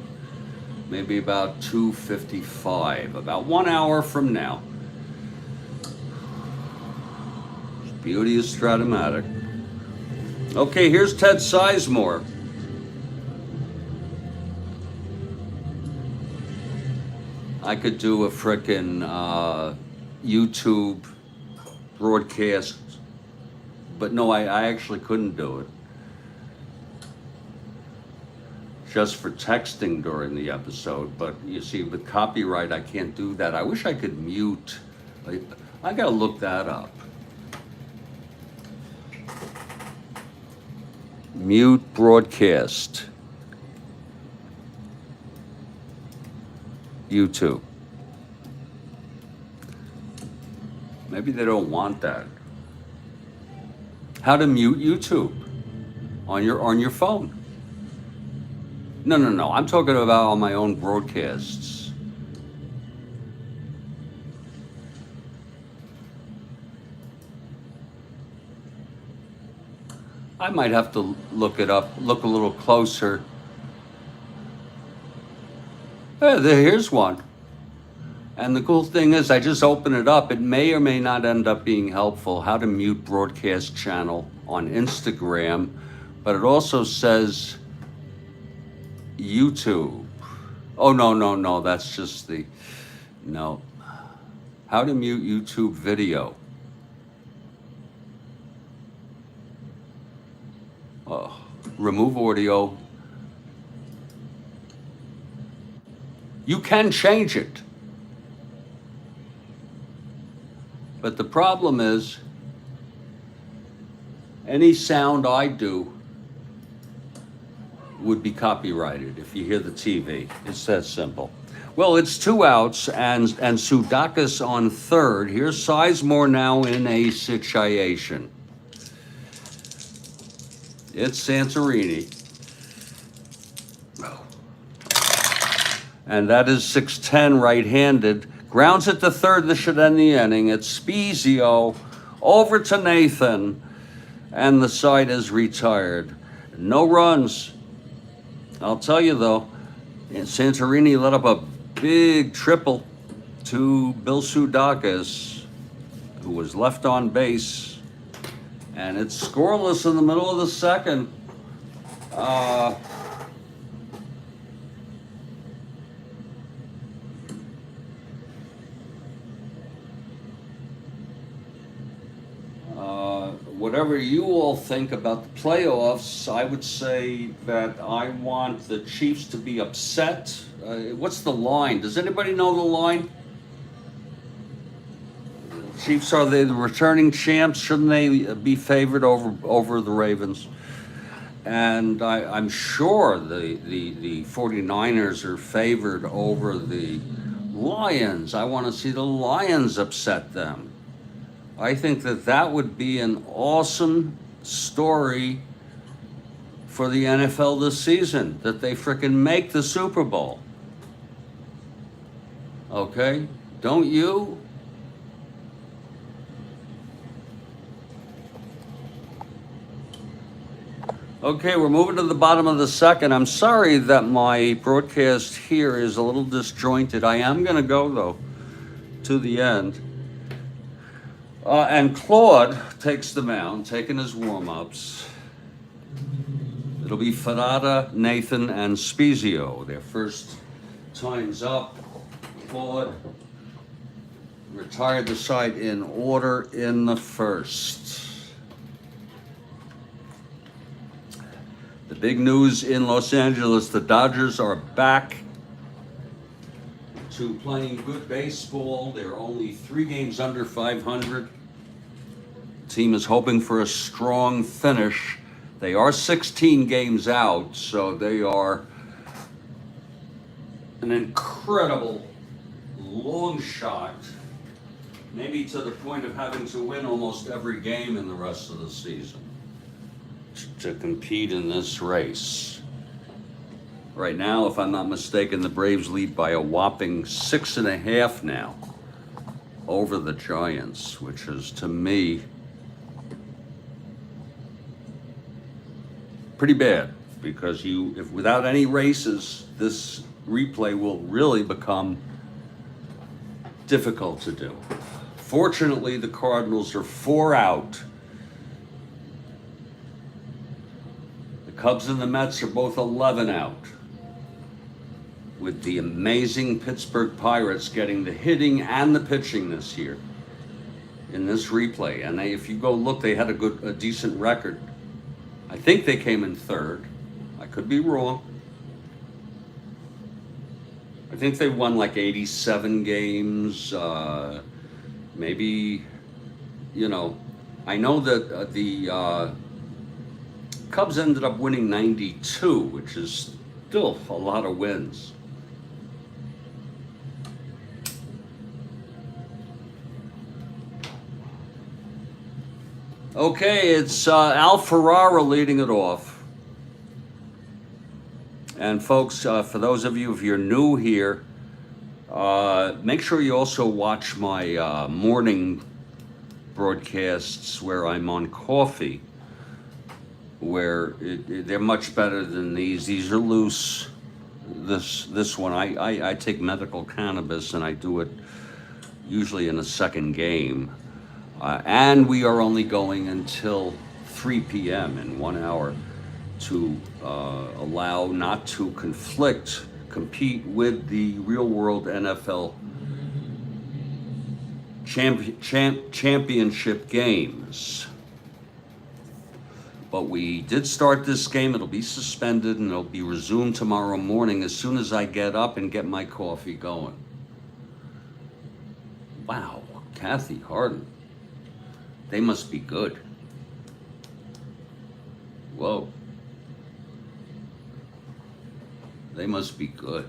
maybe about 2:55, about 1 hour from now. Beauty of Strat-O-Matic. Okay, here's Ted Sizemore. I could do a frickin' YouTube broadcast, but no, I actually couldn't do it. Just for texting during the episode, but you see, with copyright, I can't do that. I wish I could mute. I gotta look that up. Mute broadcast. YouTube. Maybe they don't want that. How to mute YouTube on your phone? No. I'm talking about on my own broadcasts. I might have to look it up, look a little closer. Here's one. And the cool thing is, I just open it up. It may or may not end up being helpful. How to mute broadcast channel on Instagram, but it also says YouTube. Oh, no, that's just the, no. How to mute YouTube video. Oh, remove audio. You can change it. But the problem is, any sound I do would be copyrighted if you hear the TV. It's that simple. Well, it's 2 outs and Sudakis on third. Here's Sizemore now in a situation. It's Santorini. And that is 6'10", right-handed. Grounds it to third, this should end the inning. It's Spezio over to Nathan, and the side is retired. No runs. I'll tell you though, Santorini let up a big triple to Bill Sudakis, who was left on base, and it's scoreless in the middle of the second. Whatever you all think about the playoffs, I would say that I want the Chiefs to be upset. What's the line? Does anybody know the line? Chiefs, are they the returning champs? Shouldn't they be favored over the Ravens? And I'm sure the 49ers are favored over the Lions. I want to see the Lions upset them. I think that would be an awesome story for the NFL this season, that they frickin' make the Super Bowl. Okay? Don't you? Okay, we're moving to the bottom of the second. I'm sorry that my broadcast here is a little disjointed. I am going to go, though, to the end. And Claude takes the mound, taking his warm-ups. It'll be Ferrara, Nathan, and Spezio. Their first time's up. Claude retired the side in order in the first. The big news in Los Angeles, the Dodgers are back to playing good baseball. They're only 3 games under 500. Team is hoping for a strong finish. They are 16 games out, so they are an incredible long shot, maybe to the point of having to win almost every game in the rest of the season to compete in this race. Right now, if I'm not mistaken, the Braves lead by a whopping 6.5 now over the Giants, which is, to me, pretty bad, because if without any races, this replay will really become difficult to do. Fortunately, the Cardinals are 4 out. The Cubs and the Mets are both 11 out, with the amazing Pittsburgh Pirates getting the hitting and the pitching this year in this replay. And if you go look, they had a decent record. I think they came in third. I could be wrong. I think they won like 87 games. Maybe, I know that the Cubs ended up winning 92, which is still a lot of wins. Okay, it's Al Ferrara leading it off. And folks, for those of you, if you're new here, make sure you also watch my morning broadcasts where I'm on coffee, where they're much better than these. These are loose. this one. I take medical cannabis, and I do it usually in a second game. And we are only going until 3 p.m. in 1 hour to allow not to compete with the real world NFL championship games. But we did start this game. It'll be suspended and it'll be resumed tomorrow morning as soon as I get up and get my coffee going. Wow, Kathy Harden. They must be good. Whoa. They must be good.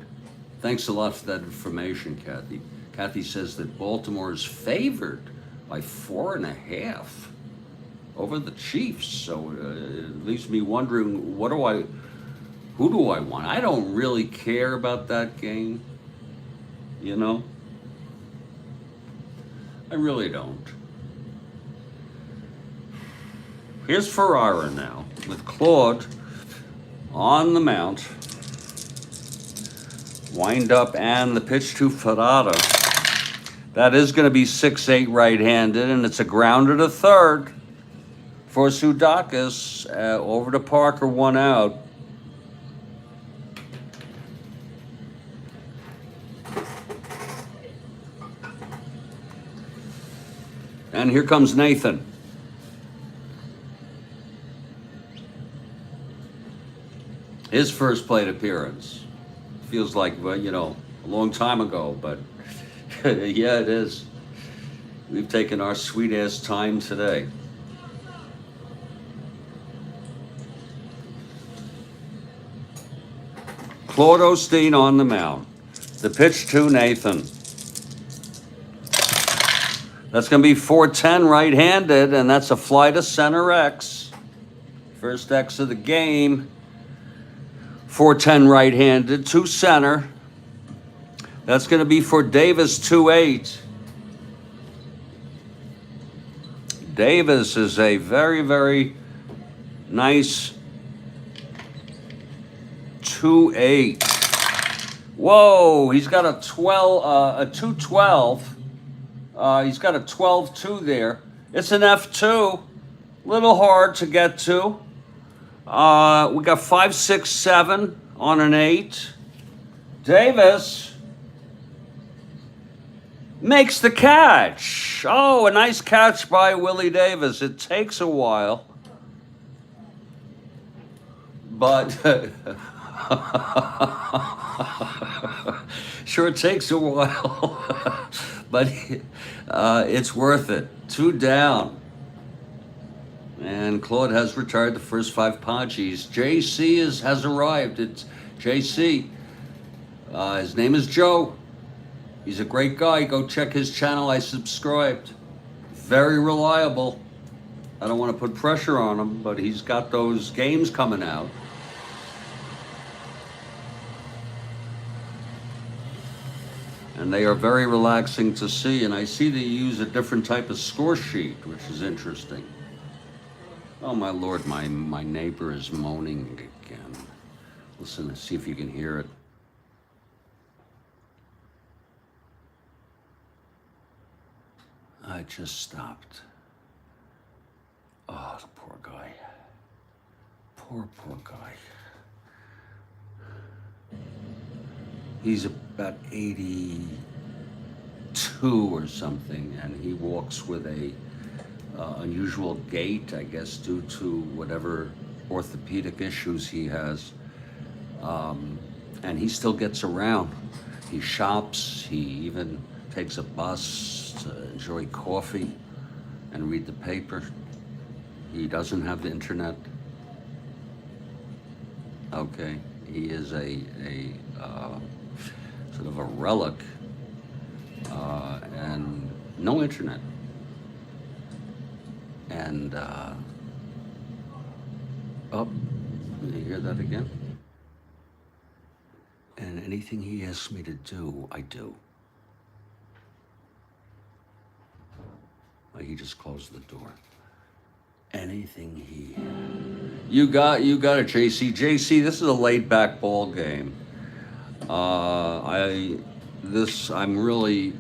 Thanks a lot for that information, Kathy. Kathy says that Baltimore is favored by 4.5 over the Chiefs. So it leaves me wondering, who do I want? I don't really care about that game, you know? I really don't. Here's Ferrara now with Claude on the mount. Wind up and the pitch to Ferrara. That is going to be 6-8 right-handed, and it's a grounder to third for Sudakis. Over to Parker, 1 out. And here comes Nathan. His first plate appearance. Feels like, well, you know, a long time ago, but yeah, it is. We've taken our sweet ass time today. Claude Osteen on the mound. The pitch to Nathan. That's going to be 4-10 right-handed, and that's a fly to center X. First X of the game. 4-10 right-handed to center. That's going to be for Davis, 2-8. Davis is a very, very nice 2-8. Whoa, he's got a 2-12. He's got a 12-2 there. It's an F2. Little hard to get to. We got 5, 6, 7 on an 8. Davis makes the catch. Oh, a nice catch by Willie Davis. It takes a while, but sure, it takes a while, but it's worth it. 2 down. And Claude has retired the first 5 Podgies. JC has arrived. It's JC. His name is Joe. He's a great guy. Go check his channel. I subscribed. Very reliable. I don't want to put pressure on him, but he's got those games coming out. And they are very relaxing to see. And I see they use a different type of score sheet, which is interesting. Oh, my Lord, my neighbor is moaning again. Listen, let's see if you can hear it. I just stopped. Oh, the poor guy. Poor guy. He's about 82 or something, and he walks with a unusual gait, I guess, due to whatever orthopedic issues he has. And he still gets around. He shops. He even takes a bus to enjoy coffee and read the paper. He doesn't have the internet. Okay, he is a sort of a relic, and no internet. And, oh, did you hear that again? And anything he asks me to do, I do. Like he just closed the door. Anything you got it, JC. JC, this is a laid-back ball game. I'm really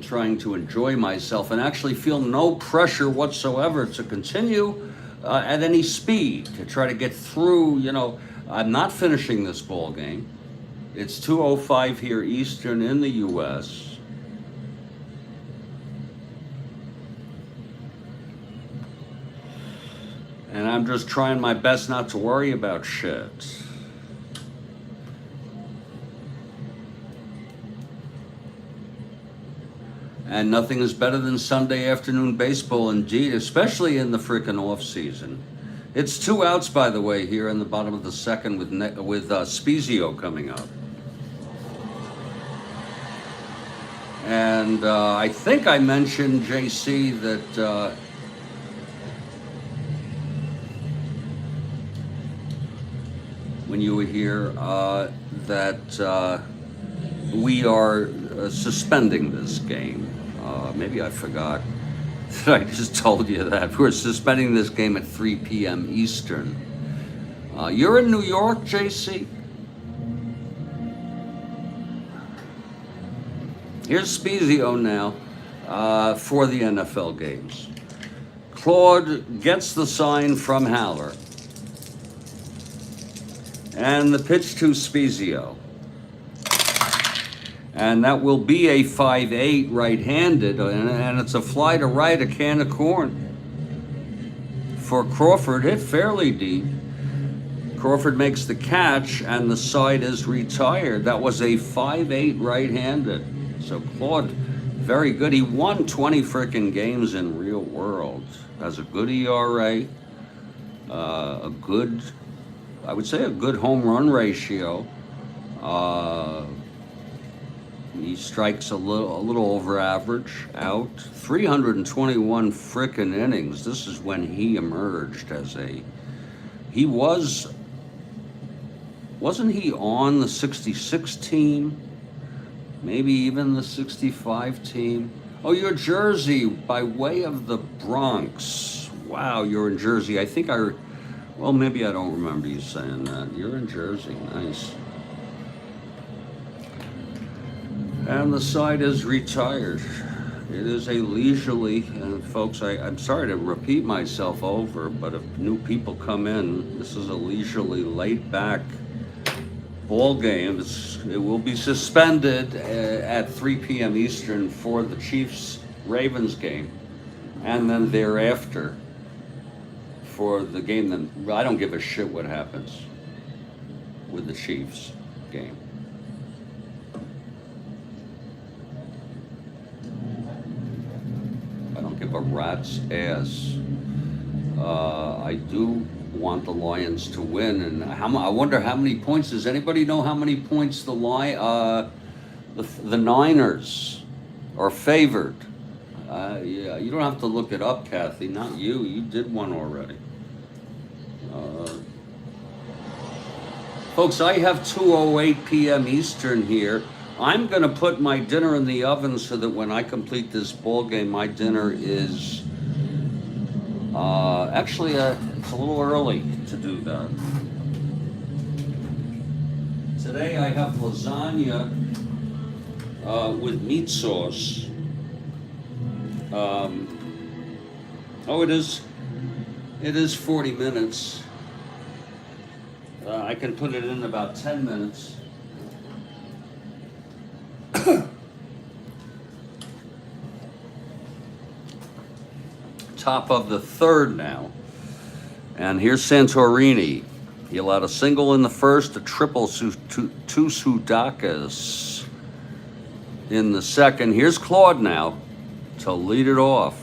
trying to enjoy myself and actually feel no pressure whatsoever to continue at any speed to try to get through. I'm not finishing this ball game. It's 2:05 here Eastern in the U.S. And I'm just trying my best not to worry about shit. And nothing is better than Sunday afternoon baseball indeed, especially in the frickin' off season. It's 2 outs, by the way, here in the bottom of the second with Spezio coming up. And I think I mentioned, JC, that when you were here, that we are suspending this game. Maybe I forgot that I just told you that. We're suspending this game at 3 p.m. Eastern. You're in New York, JC? Here's Spezio now for the NFL games. Claude gets the sign from Haller. And the pitch to Spezio. And that will be a 5-8 right-handed, and it's a fly to right, a can of corn. For Crawford, hit fairly deep. Crawford makes the catch, and the side is retired. That was a 5-8 right-handed. So Claude, very good. He won 20 frickin' games in real world. Has a good ERA, I would say a good home run ratio. He strikes a little over average out. 321 frickin' innings. This is when he emerged as wasn't he on the 66 team? Maybe even the 65 team? Oh, you're Jersey by way of the Bronx. Wow, you're in Jersey. Well, maybe I don't remember you saying that. You're in Jersey, nice. And the side is retired. It is a leisurely, and folks, I'm sorry to repeat myself over, but if new people come in, this is a leisurely, laid-back ball game. It will be suspended at 3 p.m. Eastern for the Chiefs-Ravens game, and then thereafter for the game that I don't give a shit what happens with the Chiefs game. I don't give a rat's ass. I do want the Lions to win, and I wonder how many points. Does anybody know how many points the Niners are favored? Yeah, you don't have to look it up, Kathy. Not you. You did one already. Folks, I have 2:08 p.m. Eastern here. I'm going to put my dinner in the oven so that when I complete this ball game, my dinner is actually it's a little early to do that. Today I have lasagna with meat sauce. It is 40 minutes. I can put it in about 10 minutes. Top of the third now. And here's Santorini. He allowed a single in the first, a triple to Sudakas in the second. Here's Claude now to lead it off.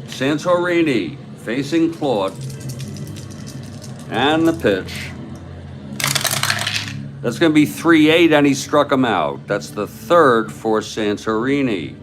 Santorini facing Claude. And the pitch. That's going to be 3-8, and he struck him out. That's the third for Santorini.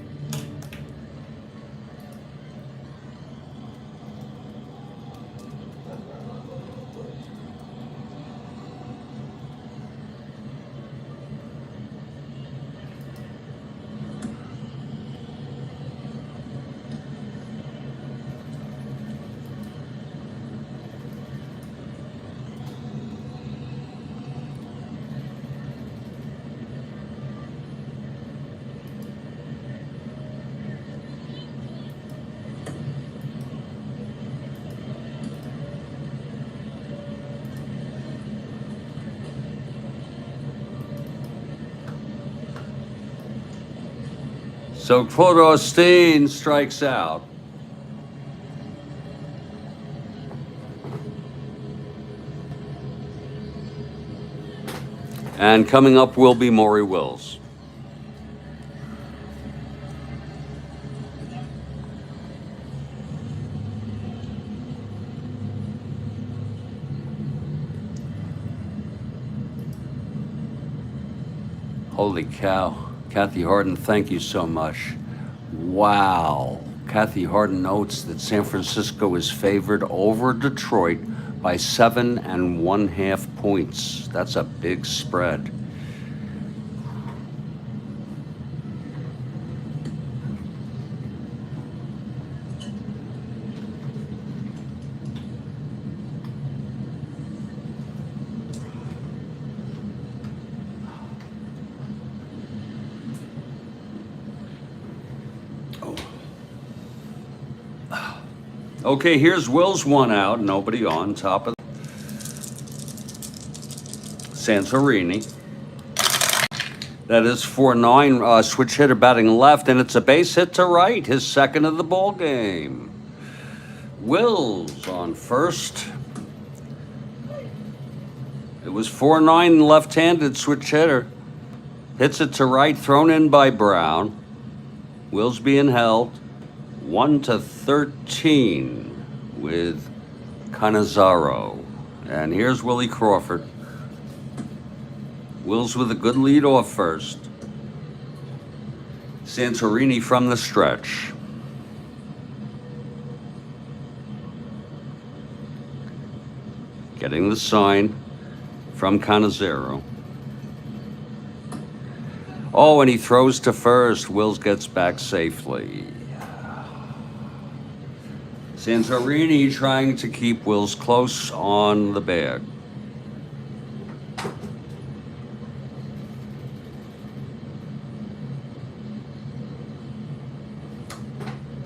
So Podostin strikes out. And coming up will be Maury Wills. Holy cow. Kathy Harden, thank you so much. Wow. Kathy Harden notes that San Francisco is favored over Detroit by 7.5 points. That's a big spread. Okay, here's Will's one out, nobody on, top of Santorini. That is 4-9, switch hitter batting left, and it's a base hit to right, his second of the ball game. Will's on first. It was 4-9 left-handed switch hitter. Hits it to right, thrown in by Brown. Will's being held. 1-13 with Cannizzaro. And here's Willie Crawford. Will's with a good lead off first. Santorini from the stretch. Getting the sign from Cannizzaro. Oh, and he throws to first. Wills gets back safely. Santorini trying to keep Wills close on the bag.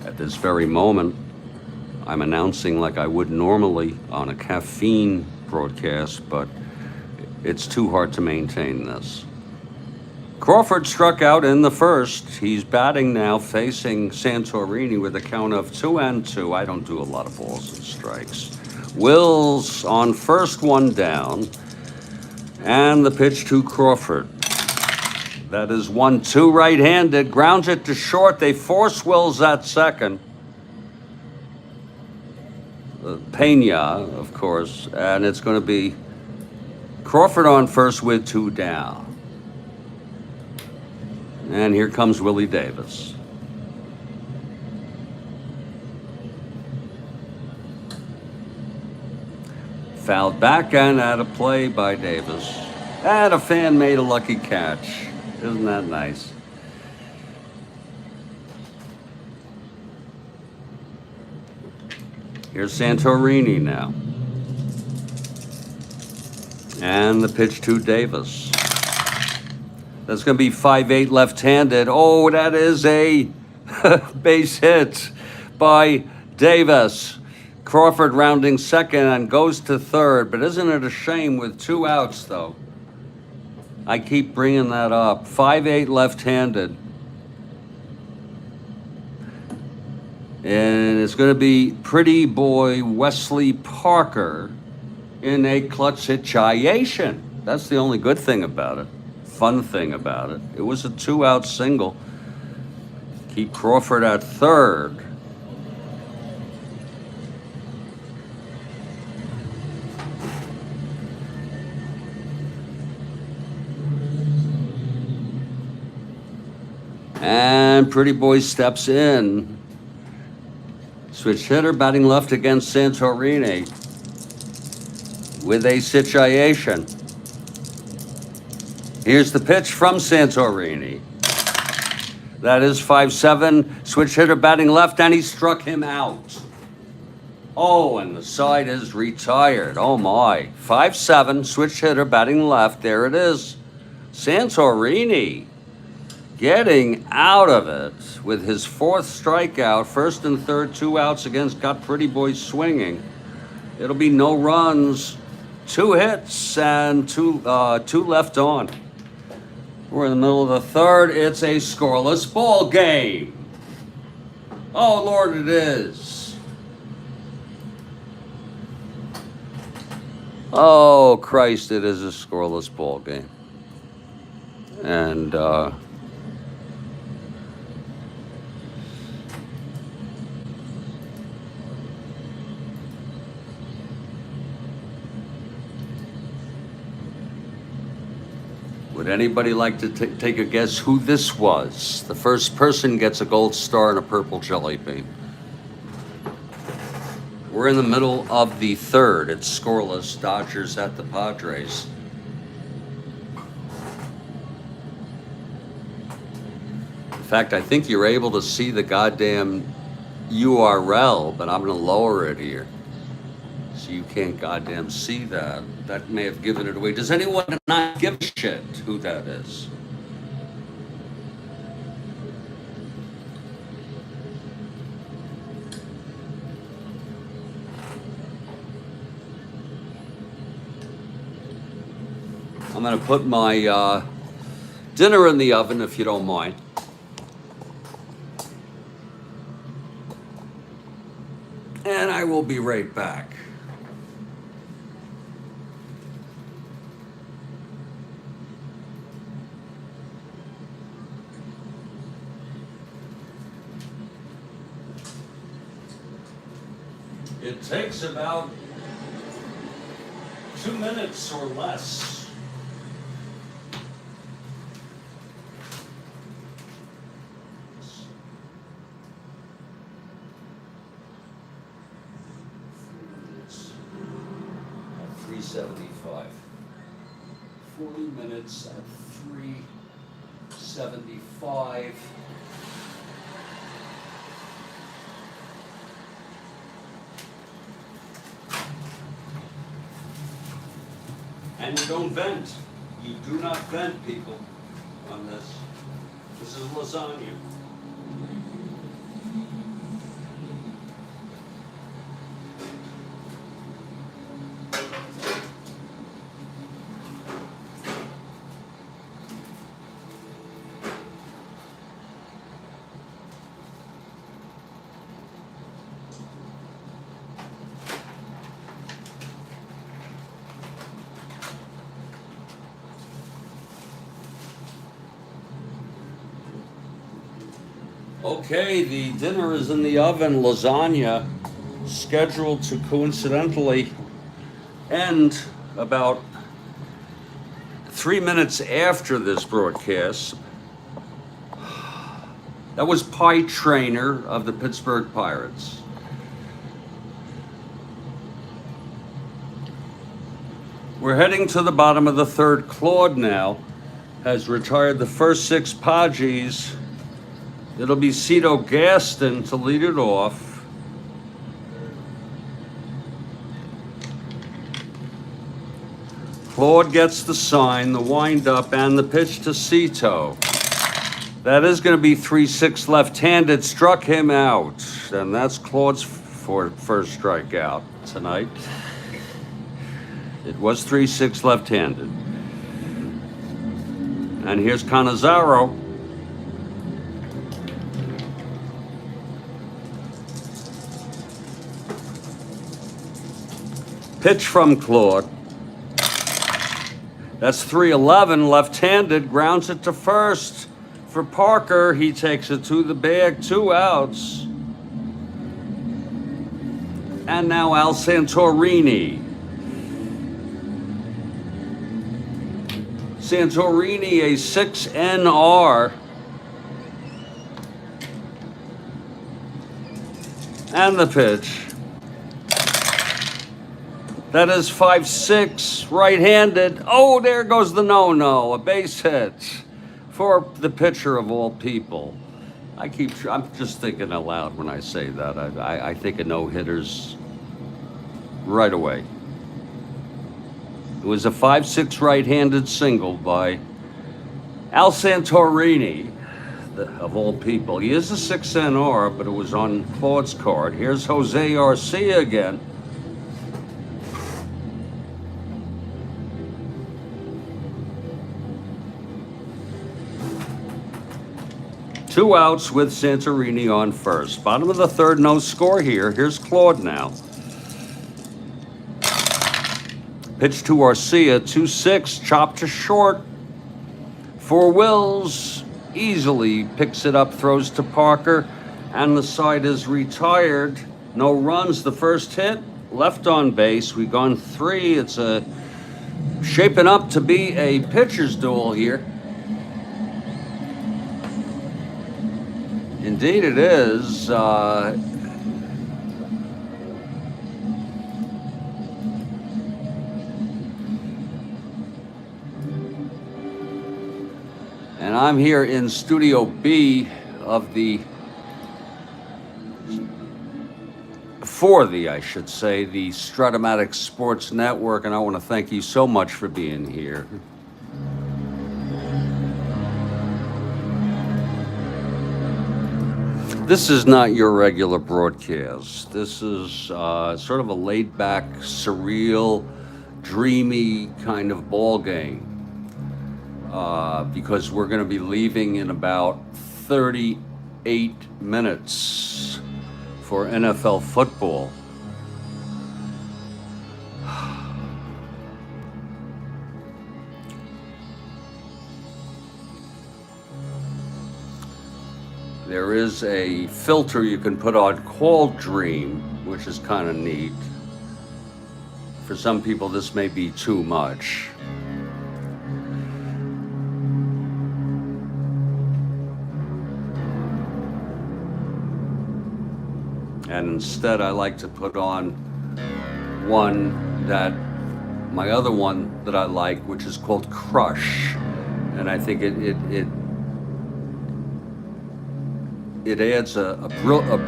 At this very moment, I'm announcing like I would normally on a caffeine broadcast, but it's too hard to maintain this. Crawford struck out in the first. He's batting now, facing Santorini with a count of 2-2. I don't do a lot of balls and strikes. Wills on first, one down. And the pitch to Crawford. That is 1-2 right-handed. Grounds it to short. They force Wills at second. Pena, of course. And it's going to be Crawford on first with 2 down. And here comes Willie Davis. Fouled back and out of play by Davis. And a fan made a lucky catch. Isn't that nice? Here's Santorini now. And the pitch to Davis. That's going to be 5-8 left-handed. Oh, that is a base hit by Davis. Crawford rounding second and goes to third. But isn't it a shame with 2 outs, though? I keep bringing that up. 5-8 left-handed. And it's going to be pretty boy Wesley Parker in a clutch situation. That's the only good thing about it. Fun thing about it. It was a 2-out single. Keep Crawford at third. And Pretty Boy steps in. Switch hitter batting left against Santorini with a situation. Here's the pitch from Santorini. That is 5-7. Switch hitter batting left, and he struck him out. Oh, and the side is retired. Oh, my. 5-7. Switch hitter batting left. There it is. Santorini getting out of it with his 4th strikeout. First and third, 2 outs against Got Pretty Boy swinging. It'll be no runs, 2 hits, and two left on. We're in the middle of the third. It's a scoreless ball game. Oh, Lord, it is. Oh, Christ, it is a scoreless ball game. And, would anybody like to take a guess who this was? The first person gets a gold star and a purple jelly bean. We're in the middle of the third. It's scoreless. Dodgers at the Padres. In fact, I think you're able to see the goddamn URL, but I'm going to lower it here. So you can't goddamn see that. That may have given it away. Does anyone not give a shit who that is? I'm going to put my dinner in the oven, if you don't mind. And I will be right back. It takes about 2 minutes or less. At 375. 40 minutes at 375. And you don't vent. You do not vent, people, on this. This is lasagna. Okay, the dinner is in the oven. Lasagna, scheduled to coincidentally end about 3 minutes after this broadcast. That was Pie Trainer of the Pittsburgh Pirates. We're heading to the bottom of the third. Claude now has retired the first 6 Podgies. It'll be Cito Gaston to lead it off. Claude gets the sign, the windup, and the pitch to Cito. That is going to be 3-6 left-handed. Struck him out. And that's Claude's first strikeout tonight. It was 3-6 left-handed. And here's Cannizzaro. Pitch from Claude. That's 3-11, left-handed, grounds it to first. For Parker, he takes it to the bag, 2 outs. And now Al Santorini. Santorini, a 6 NR. And the pitch. That is 5-6, right-handed. Oh, there goes the no-no, a base hit for the pitcher of all people. I'm just thinking aloud when I say that. I think of no-hitters right away. It was a 5-6 right-handed single by Al Santorini, of all people. He is a 6 NR, but it was on Claude's card. Here's Jose Arcia again. 2 outs with Santorini on first. Bottom of the third, no score here. Here's Claude now. Pitch to Arcia, 2-6, chopped to short. For Wills, easily picks it up, throws to Parker, and the side is retired. No runs. The first hit, left on base. We've gone 3. It's shaping up to be a pitcher's duel here. Indeed it is. And I'm here in Studio B of I should say, the Strat-O-Matic Sports Network, and I want to thank you so much for being here. This is not your regular broadcast. This is sort of a laid-back, surreal, dreamy kind of ball game. Because we're going to be leaving in about 38 minutes for NFL football. There is a filter you can put on called Dream, which is kind of neat. For some people, this may be too much. And instead, I like to put on my other one that I like, which is called Crush. And I think it adds a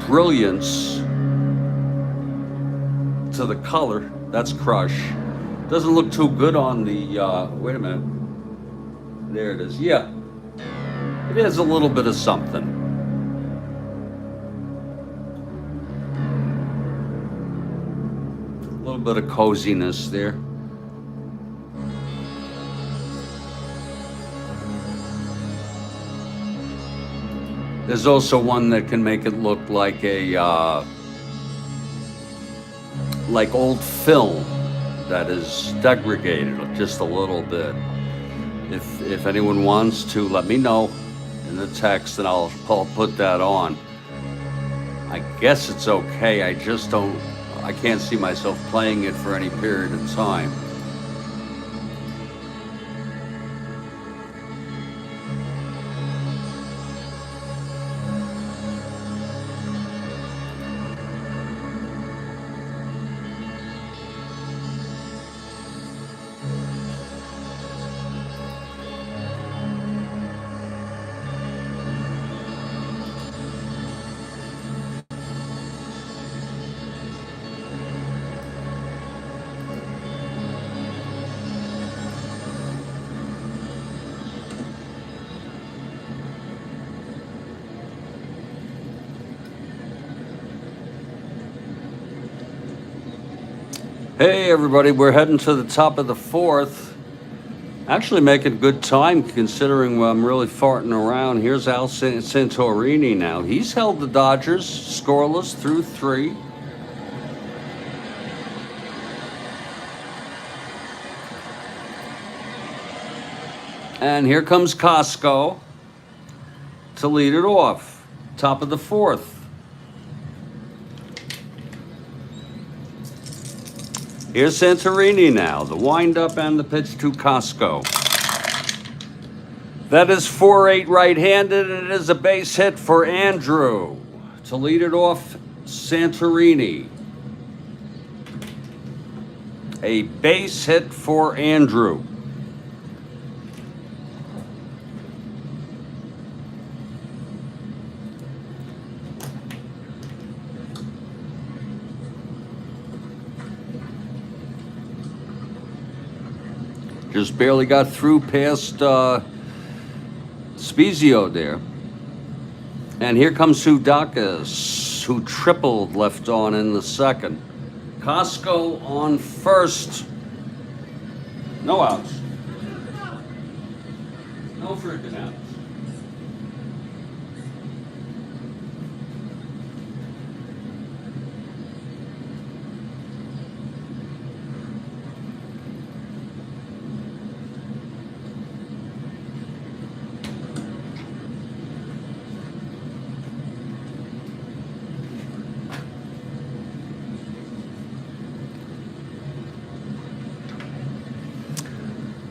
brilliance to the color. That's Crush. Doesn't look too good on the, wait a minute. There it is. Yeah, it adds a little bit of something. A little bit of coziness there. There's also one that can make it look like like old film that is degraded just a little bit. If anyone wants to, let me know in the text and I'll put that on. I guess it's okay. I can't see myself playing it for any period of time. Hey everybody, we're heading to the top of the fourth. Actually making good time considering I'm really farting around. Here's Al Santorini now. He's held the Dodgers scoreless through 3. And here comes Costco to lead it off. Top of the fourth. Here's Santorini now, the windup and the pitch to Costco. That is 4-8 right-handed, and it is a base hit for Andrew. To lead it off, Santorini. A base hit for Andrew. Just barely got through past Spezio there. And here comes Sudakis, who tripled left on in the second. Costco on first. No outs. No freaking outs.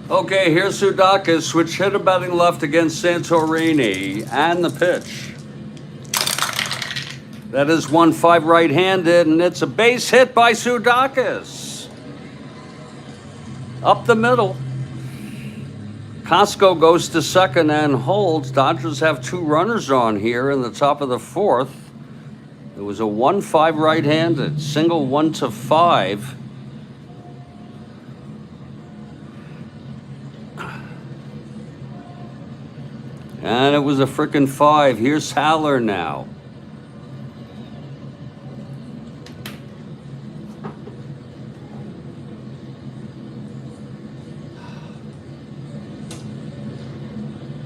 Okay, here's Sudakis. Switch hitter batting left against Santorini. And the pitch. That is 1-5 right-handed, and it's a base hit by Sudakis. Up the middle. Costco goes to second and holds. Dodgers have 2 runners on here in the top of the 4th. It was a 1-5 right-handed, single 1-5. And it was a frickin' 5. Here's Haller now.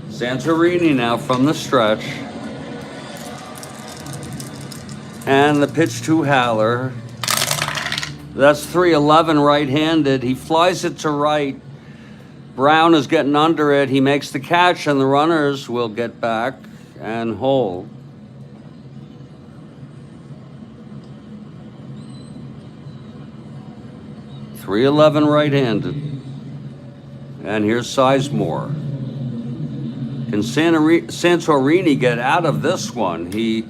Santorini now from the stretch. And the pitch to Haller. That's 3-11 right-handed. He flies it to right. Brown is getting under it. He makes the catch, and the runners will get back and hold. .311 right-handed. And here's Sizemore. Can Santorini get out of this one? He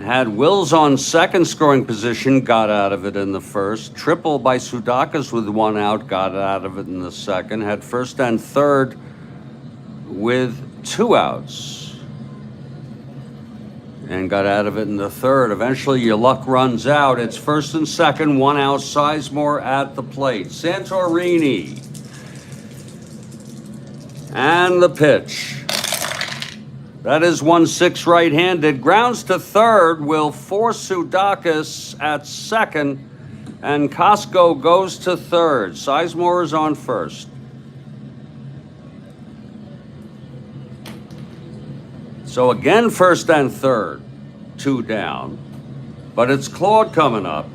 had Wills on second scoring position, got out of it in the first. Triple by Sudakis with 1 out, got out of it in the second. Had first and third with 2 outs. And got out of it in the third. Eventually your luck runs out. It's first and second, 1 out. Sizemore at the plate. Santorini. And the pitch. That is 1-6 right-handed. Grounds to third will force Sudakis at second. And Costco goes to third. Sizemore is on first. So again, first and third. 2 down. But it's Claude coming up.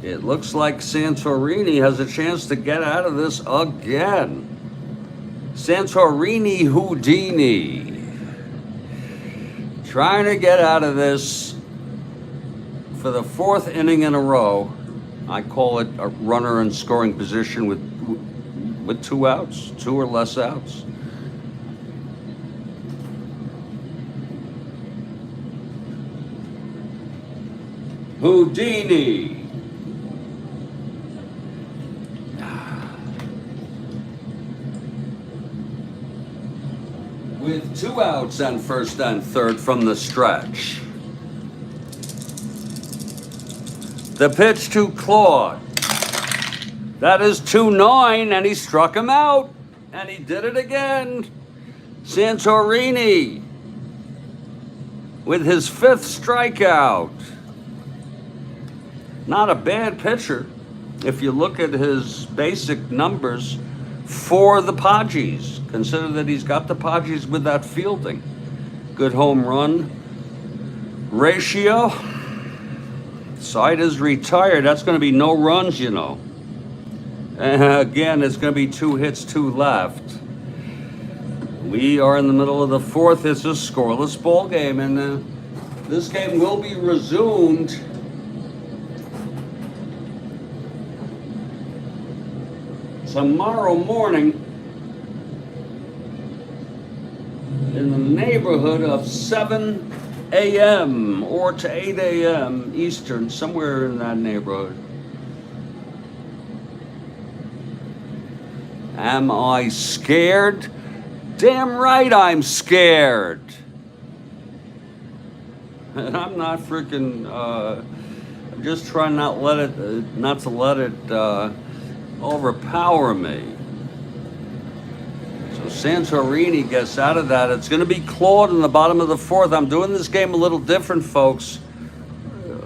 It looks like Santorini has a chance to get out of this again. Santorini Houdini. Trying to get out of this for the 4th inning in a row. I call it a runner in scoring position with 2 outs, 2 or less outs. Houdini. With 2 outs and first and third from the stretch. The pitch to Claude. That is 2-9, and he struck him out. And he did it again. Santorini with his 5th strikeout. Not a bad pitcher if you look at his basic numbers for the Padres. Consider that he's got the Padres with that fielding. Good home run ratio. Side is retired. That's going to be no runs, you know. And again, it's going to be 2 hits, 2 left. We are in the middle of the 4th. It's a scoreless ball game, and this game will be resumed tomorrow morning in the neighborhood of 7 a.m. or to 8 a.m. Eastern, somewhere in that neighborhood. Am I scared? Damn right I'm scared. And I'm not freaking, I'm just trying not to let it overpower me. So Santorini gets out of that. It's going to be Claude in the bottom of the 4th. I'm doing this game a little different, folks.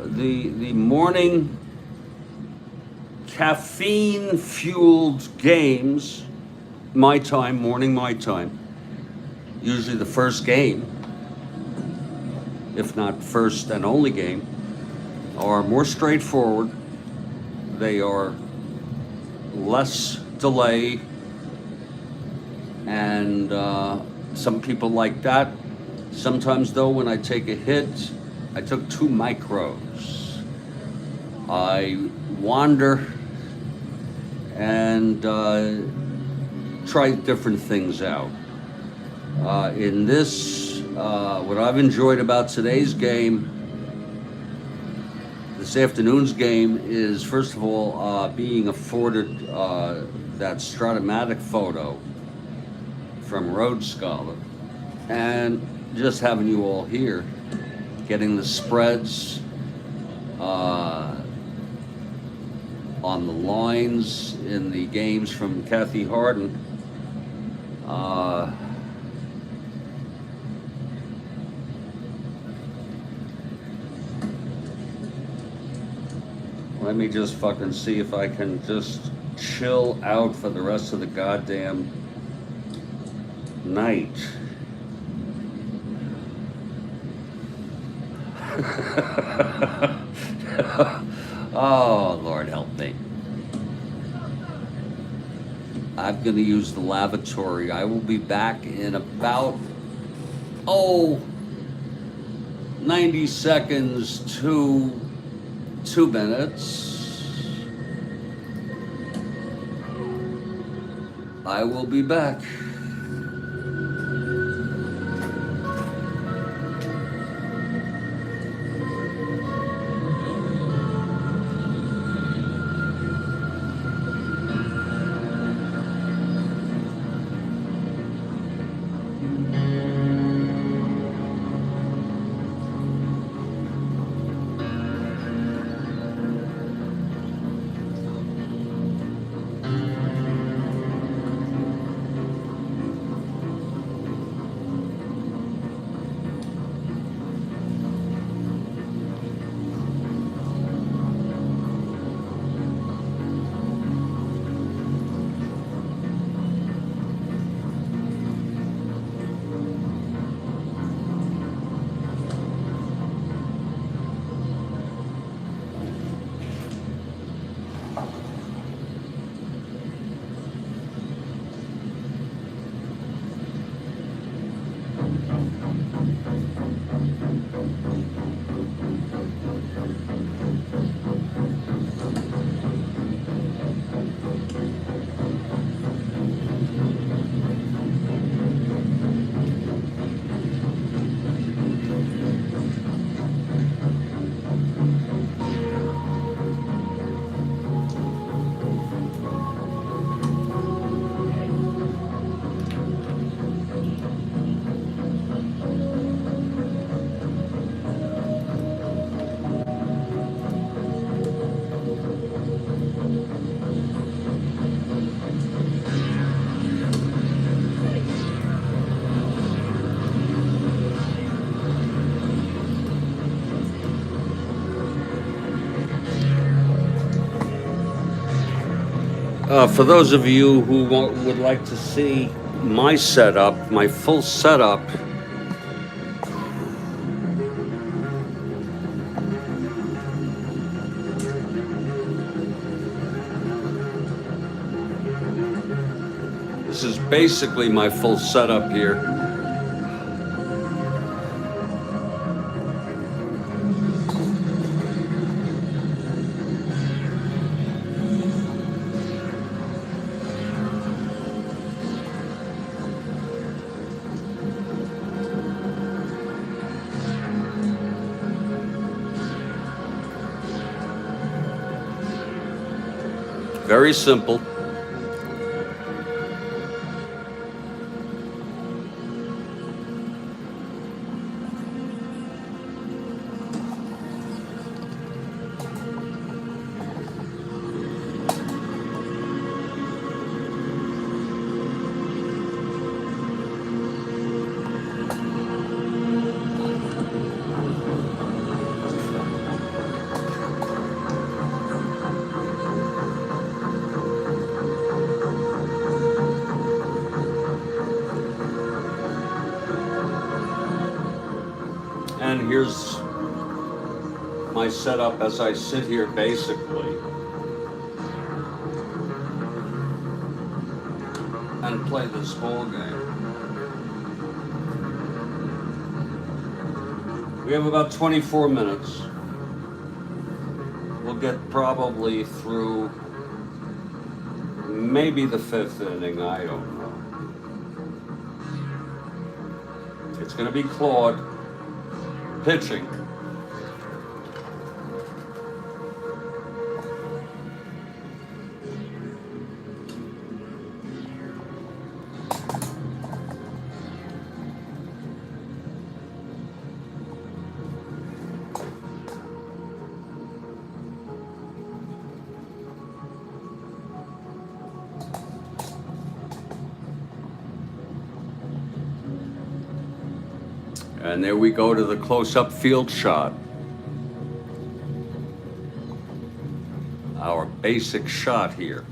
The morning caffeine-fueled games, morning my time, usually the first game, if not first and only game, are more straightforward. They are less delay, and some people like that. Sometimes though, when I take a hit, I took 2 micros. I wander and try different things out. In this, what I've enjoyed about today's game, this afternoon's game, is first of all being afforded that Strat-O-Matic photo from Rhodes Scholar, and just having you all here, getting the spreads on the lines in the games from Kathy Harden. Let me just fucking see if I can just chill out for the rest of the goddamn night. Oh, Lord help me. I'm going to use the lavatory. I will be back in about, 90 seconds to 2 minutes. I will be back. For those of you who would like to see my setup, my full setup, this is basically my full setup here. Very simple. And here's my setup as I sit here, basically, and play this ball game. We have about 24 minutes. We'll get probably through maybe the 5th inning, I don't know. It's going to be Claude pitching. And there we go to the close-up field shot. Our basic shot here.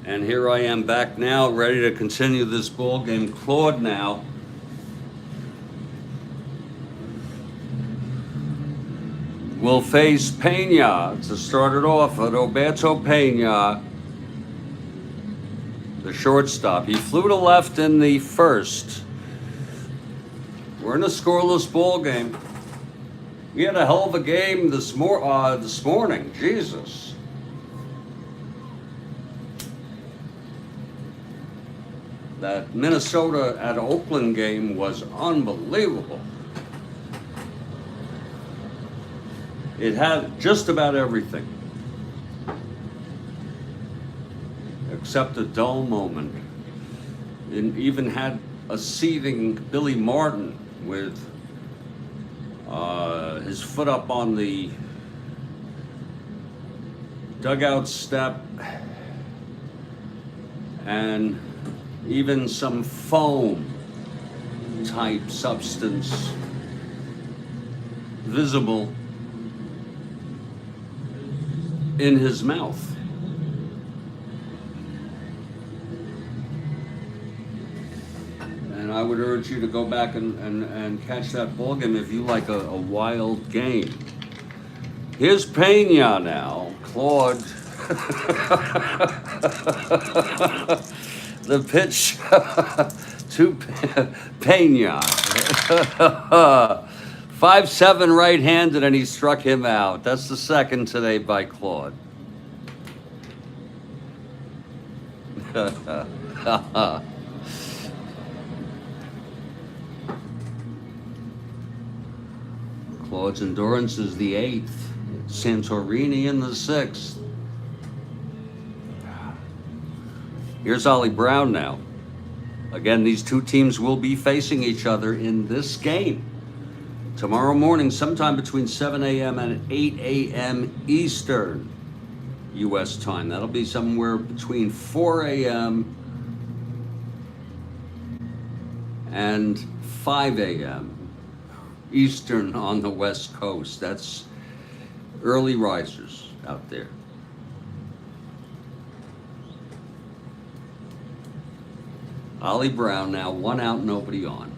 And here I am back now, ready to continue this ball game. Claude now. Will face Pena to start it off. Roberto Pena, the shortstop. He flew to left in the first. We're in a scoreless ball game. We had a hell of a game this morning. Jesus. That Minnesota at Oakland game was unbelievable. It had just about everything, except a dull moment. It even had a seething Billy Martin with his foot up on the dugout step and even some foam type substance visible in his mouth. And I would urge you to go back and catch that ball game if you like a wild game. Here's Pena now. Claude. The pitch to Pena. 5'7" right-handed, and he struck him out. That's the second today by Claude. Claude's endurance is the 8th. Santorini in the 6th. Here's Ollie Brown now. Again, these two teams will be facing each other in this game tomorrow morning, sometime between 7 a.m. and 8 a.m. Eastern U.S. time. That'll be somewhere between 4 a.m. and 5 a.m. Eastern on the West Coast. That's early risers out there. Ollie Brown now, 1 out, nobody on.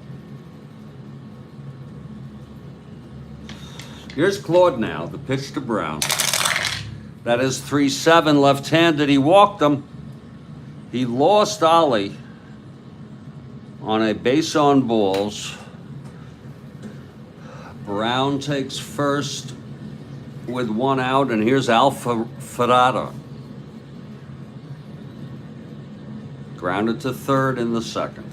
Here's Claude now, the pitch to Brown. That is 3-7 left-handed. He walked him. He lost Ollie on a base on balls. Brown takes first with 1 out, and here's Alfarada. Grounded to third in the second.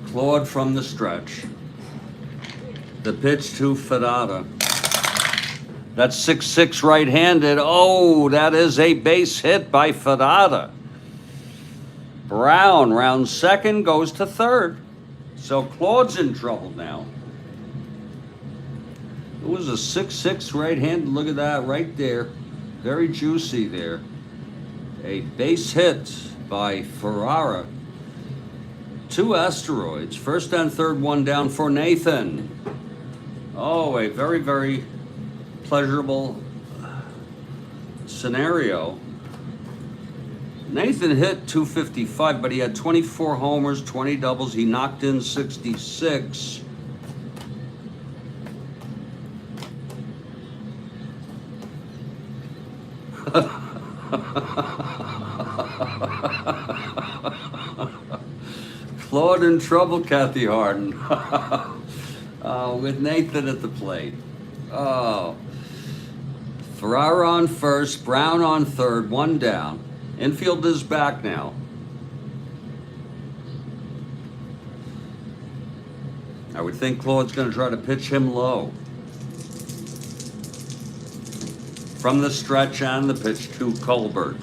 Claude from the stretch. The pitch to Ferrara. That's 6-6 right-handed. Oh, that is a base hit by Ferrara. Brown, round second, goes to third. So Claude's in trouble now. It was a 6-6 right-handed. Look at that right there. Very juicy there. A base hit by Ferrara. 2 asteroids. First and third, 1 down for Nathan. Oh, a very, very pleasurable scenario. Nathan hit 255, but he had 24 homers, 20 doubles. He knocked in 66. Claude in trouble, Kathy Harden. With Nathan at the plate. Oh. Ferrara on first, Brown on third, one down. Infield is back now. I would think Claude's going to try to pitch him low. From the stretch and the pitch to Colbert.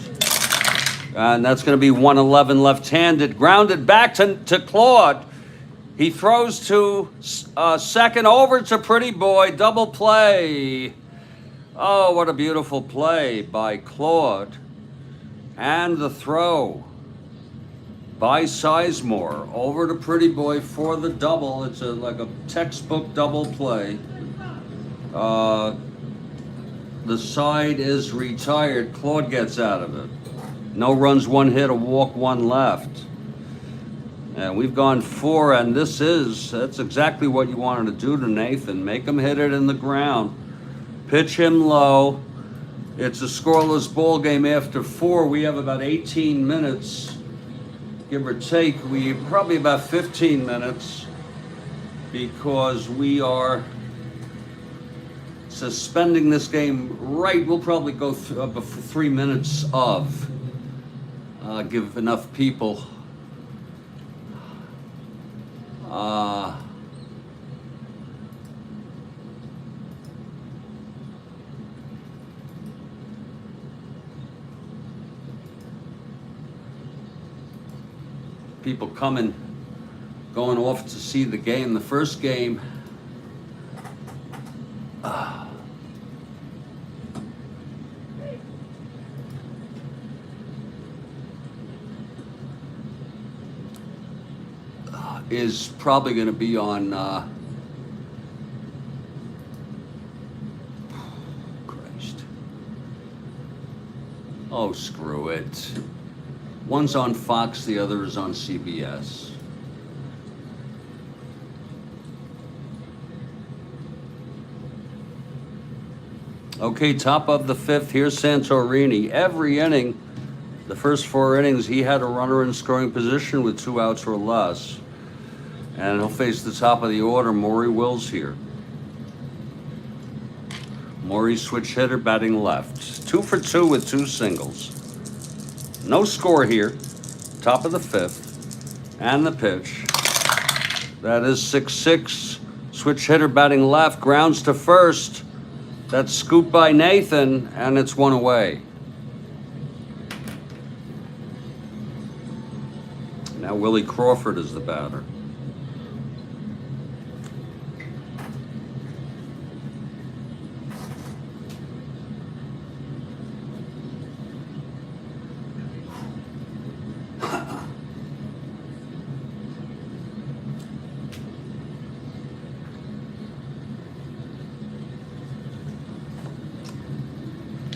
And that's going to be 111 left-handed. Grounded back to Claude. He throws to second, over to Pretty Boy. Double play. Oh, what a beautiful play by Claude. And the throw by Sizemore over to Pretty Boy for the double. It's like a textbook double play. The side is retired. Claude gets out of it. No runs, one hit, a walk, one left. And we've gone 4, and that's exactly what you wanted to do to Nathan. Make him hit it in the ground. Pitch him low. It's a scoreless ball game after 4. We have about 18 minutes, give or take. We probably about 15 minutes because we are suspending this game right. We'll probably go through 3 minutes of give enough people people coming, going off to see the game. The first game is probably going to be on Christ. Oh, screw it. One's on Fox, the other is on CBS. Okay, top of the 5th. Here's Santorini. Every inning, the first 4 innings, he had a runner in scoring position with 2 outs or less. And he'll face the top of the order. Maury Wills here. Maury switch hitter, batting left. 2 for 2 with 2 singles. No score here. Top of the 5th. And the pitch. That is 6-6. Switch hitter, batting left. Grounds to first. That's scooped by Nathan, and it's 1 away. Now Willie Crawford is the batter.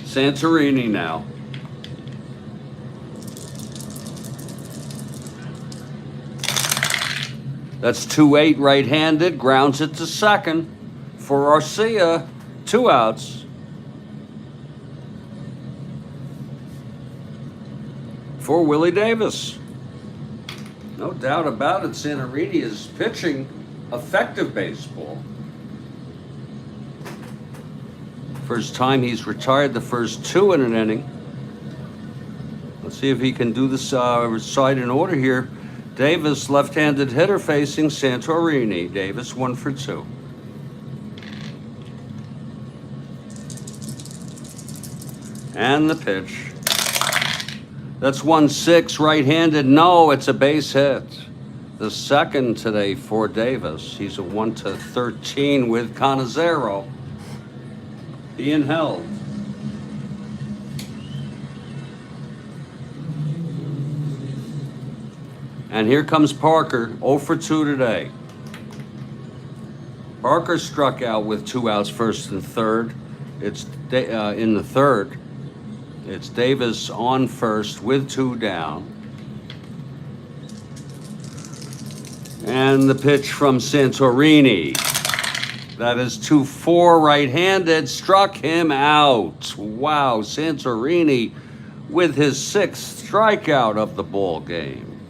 Santorini now. That's 2-8 right-handed. Grounds it to second for Arcia. 2 outs. For Willie Davis. No doubt about it, Santorini is pitching effective baseball. First time he's retired the first 2 in an inning. Let's see if he can do this side in order here. Davis, left-handed hitter facing Santorini. Davis 1 for 2. And the pitch. That's 1-6 right-handed. No, it's a base hit. The second today for Davis. He's a 1-13 with Canizero being held. And here comes Parker, 0 for 2 today. Parker struck out with 2 outs, first and third. It's in the third. It's Davis on first with 2 down. And the pitch from Santorini. That is 2-4 right-handed. Struck him out. Wow, Santorini with his 6th strikeout of the ball game.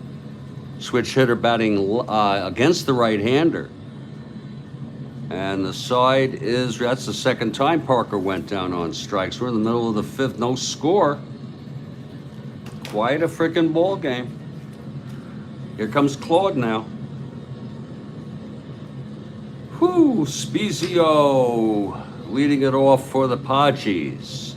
Switch hitter batting against the right-hander. And the side is, that's the second time Parker went down on strikes. We're in the middle of the 5th, no score. Quite a freaking ball game. Here comes Claude now. Whew, Spezio leading it off for the Padres.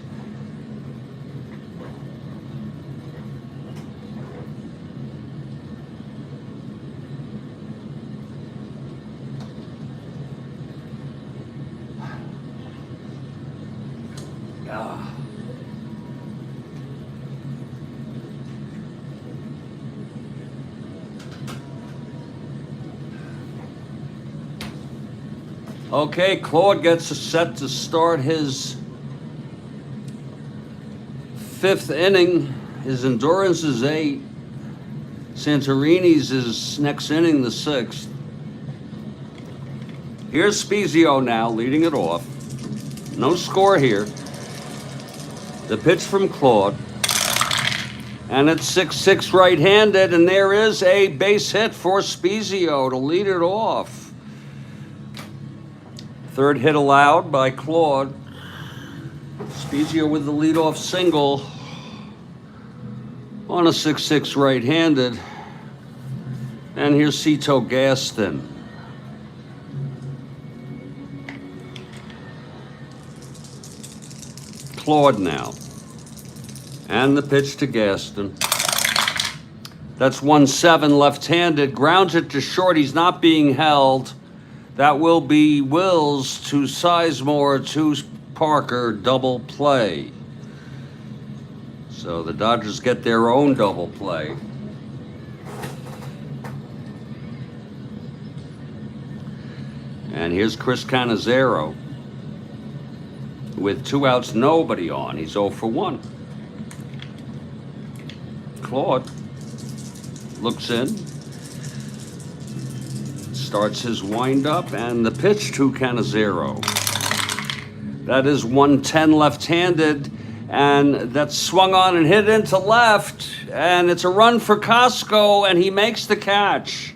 Okay, Claude gets set to start his 5th inning. His endurance is 8. Santorini's is next inning, the 6th. Here's Spezio now, leading it off. No score here. The pitch from Claude. And it's 6-6 right-handed, and there is a base hit for Spezio to lead it off. 3rd hit allowed by Claude. Spezio with the leadoff single on a 6-6 right-handed. And here's Cito Gaston. Claude now. And the pitch to Gaston. That's 1-7 left-handed. Grounds it to short. He's not being held. That will be Wills to Sizemore to Parker, double play. So the Dodgers get their own double play. And here's Chris Cannizzaro with 2 outs, nobody on. He's 0 for 1. Claude looks in. Starts his windup, and the pitch to Cannizzaro. That is 110 left-handed, and that's swung on and hit into left, and it's a run for Costco, and he makes the catch.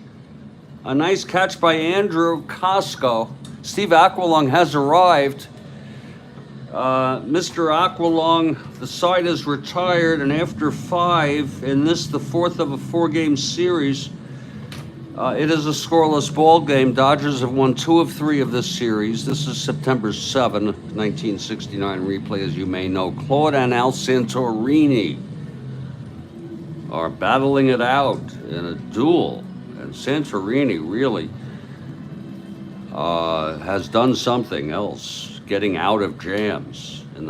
A nice catch by Andrew Costco. Steve Aquilong has arrived. Mr. Aquilong, the side is retired, and after 5, in this, the 4th of a 4-game series, it is a scoreless ball game. Dodgers have won 2 of 3 of this series. This is September 7, 1969 replay, as you may know. Claude and Al Santorini are battling it out in a duel. And Santorini really has done something else, getting out of jams in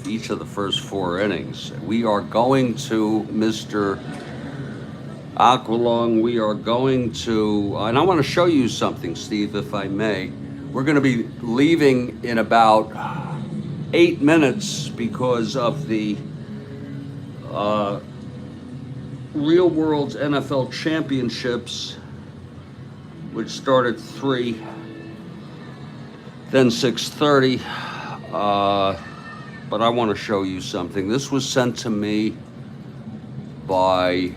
each of the first 4 innings. We are going to Mr. Aquilong, we are going to, and I want to show you something, Steve, if I may. We're going to be leaving in about 8 minutes because of the Real World NFL Championships, which start at 3, then 6:30. But I want to show you something. This was sent to me by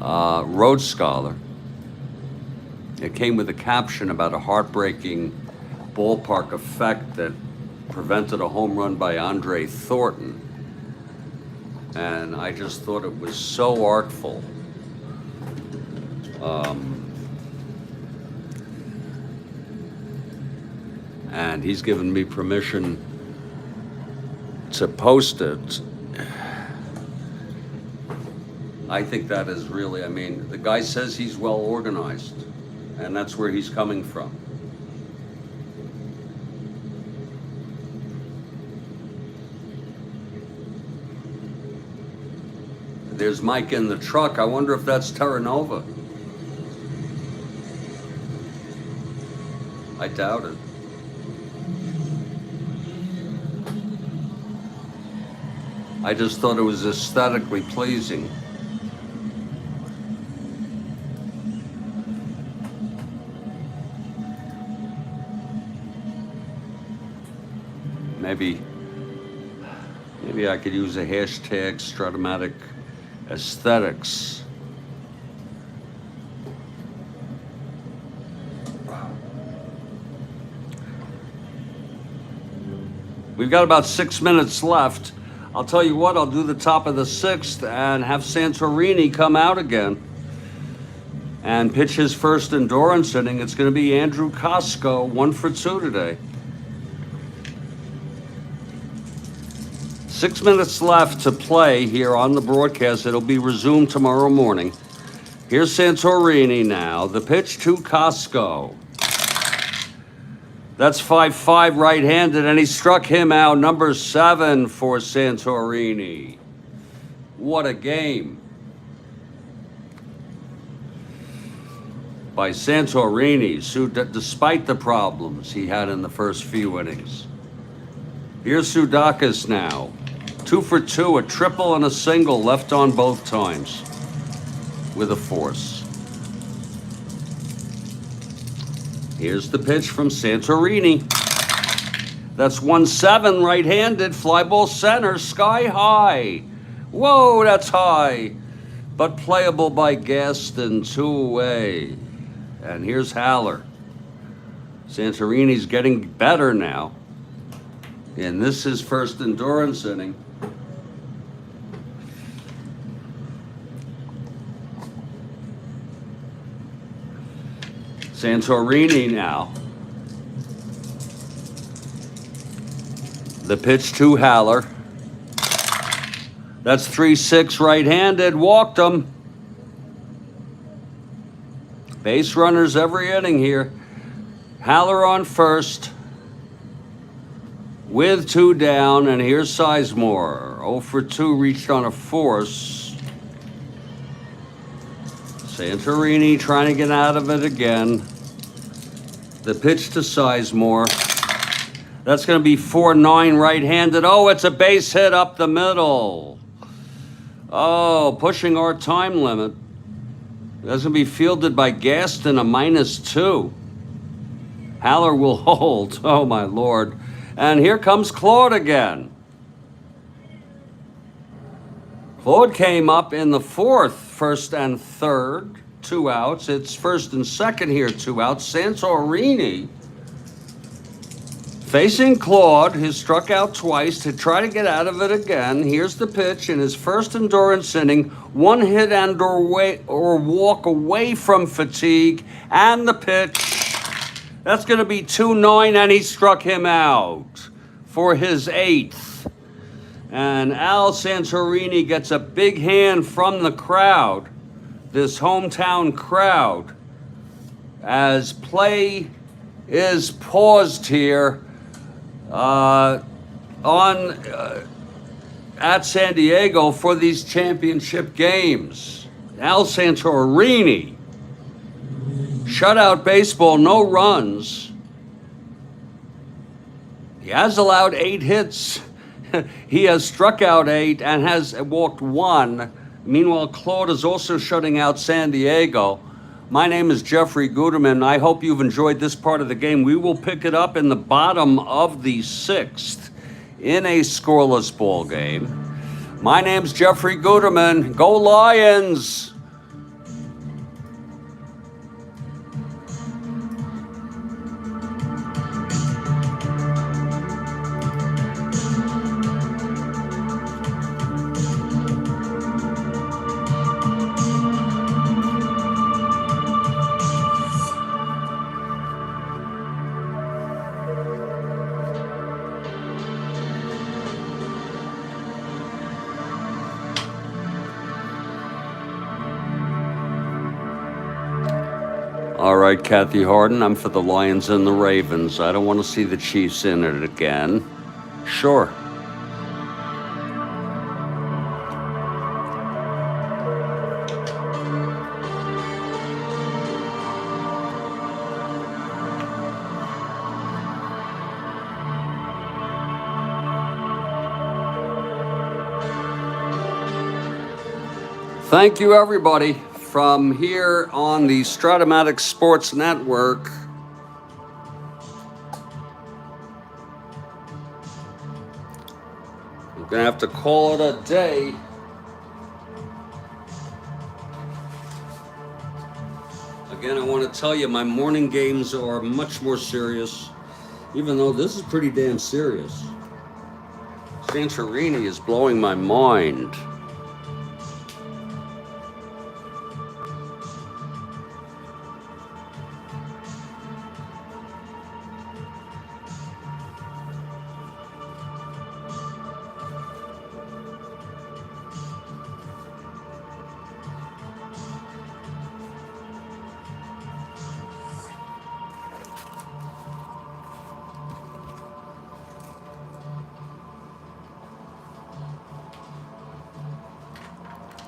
Road Scholar. It came with a caption about a heartbreaking ballpark effect that prevented a home run by Andre Thornton. And I just thought it was so artful. And he's given me permission to post it. I think that is really, I mean, the guy says he's well organized, and that's where he's coming from. There's Mike in the truck. I wonder if that's Terra Nova. I doubt it. I just thought it was aesthetically pleasing. Maybe I could use a hashtag Strat-O-Matic aesthetics. We've got about 6 minutes left. I'll tell you what, I'll do the top of the 6th and have Santorini come out again and pitch his first endurance inning. It's going to be Andrew Costco, 1 for 2 today. 6 minutes left to play here on the broadcast. It'll be resumed tomorrow morning. Here's Santorini now. The pitch to Costco. That's 5-5 right-handed, and he struck him out. Number 7 for Santorini. What a game by Santorini, despite the problems he had in the first few innings. Here's Sudakis now. 2 for 2, a triple and a single, left on both times with a force. Here's the pitch from Santorini. That's 1-7 right-handed, fly ball center, sky high. Whoa, that's high, but playable by Gaston, 2 away. And here's Haller. Santorini's getting better now. And this is his first endurance inning. Santorini now. The pitch to Haller. That's 3-6 right-handed, walked him. Base runners every inning here. Haller on first with 2 down, and here's Sizemore. 0 for 2, reached on a force. Santorini trying to get out of it again. The pitch to Sizemore. That's going to be 4-9 right-handed. Oh, it's a base hit up the middle. Oh, pushing our time limit. That's going to be fielded by Gaston, a -2. Haller will hold. Oh, my Lord. And here comes Claude again. Claude came up in the 4th, first and third, 2 outs. It's first and second here, 2 outs. Santorini facing Claude, who struck out twice, to try to get out of it again. Here's the pitch in his first endurance inning. 1 hit and or walk away from fatigue. And the pitch. That's going to be 2-9, and he struck him out for his 8th. And Al Santorini gets a big hand from the crowd, this hometown crowd, as play is paused here at San Diego for these championship games. Al Santorini, shutout baseball, no runs. He has allowed 8 hits. He has struck out 8 and has walked 1. Meanwhile, Claude is also shutting out San Diego. My name is Jeffrey Guterman. I hope you've enjoyed this part of the game. We will pick it up in the bottom of the 6th in a scoreless ball game. My name's Jeffrey Guterman. Go Lions! All right, Kathy Harden, I'm for the Lions and the Ravens. I don't want to see the Chiefs in it again. Sure. Thank you, everybody, from here on the Strat-O-Matic Sports Network. I'm going to have to call it a day. Again, I want to tell you my morning games are much more serious, even though this is pretty damn serious. Santorini is blowing my mind.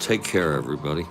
Take care, everybody.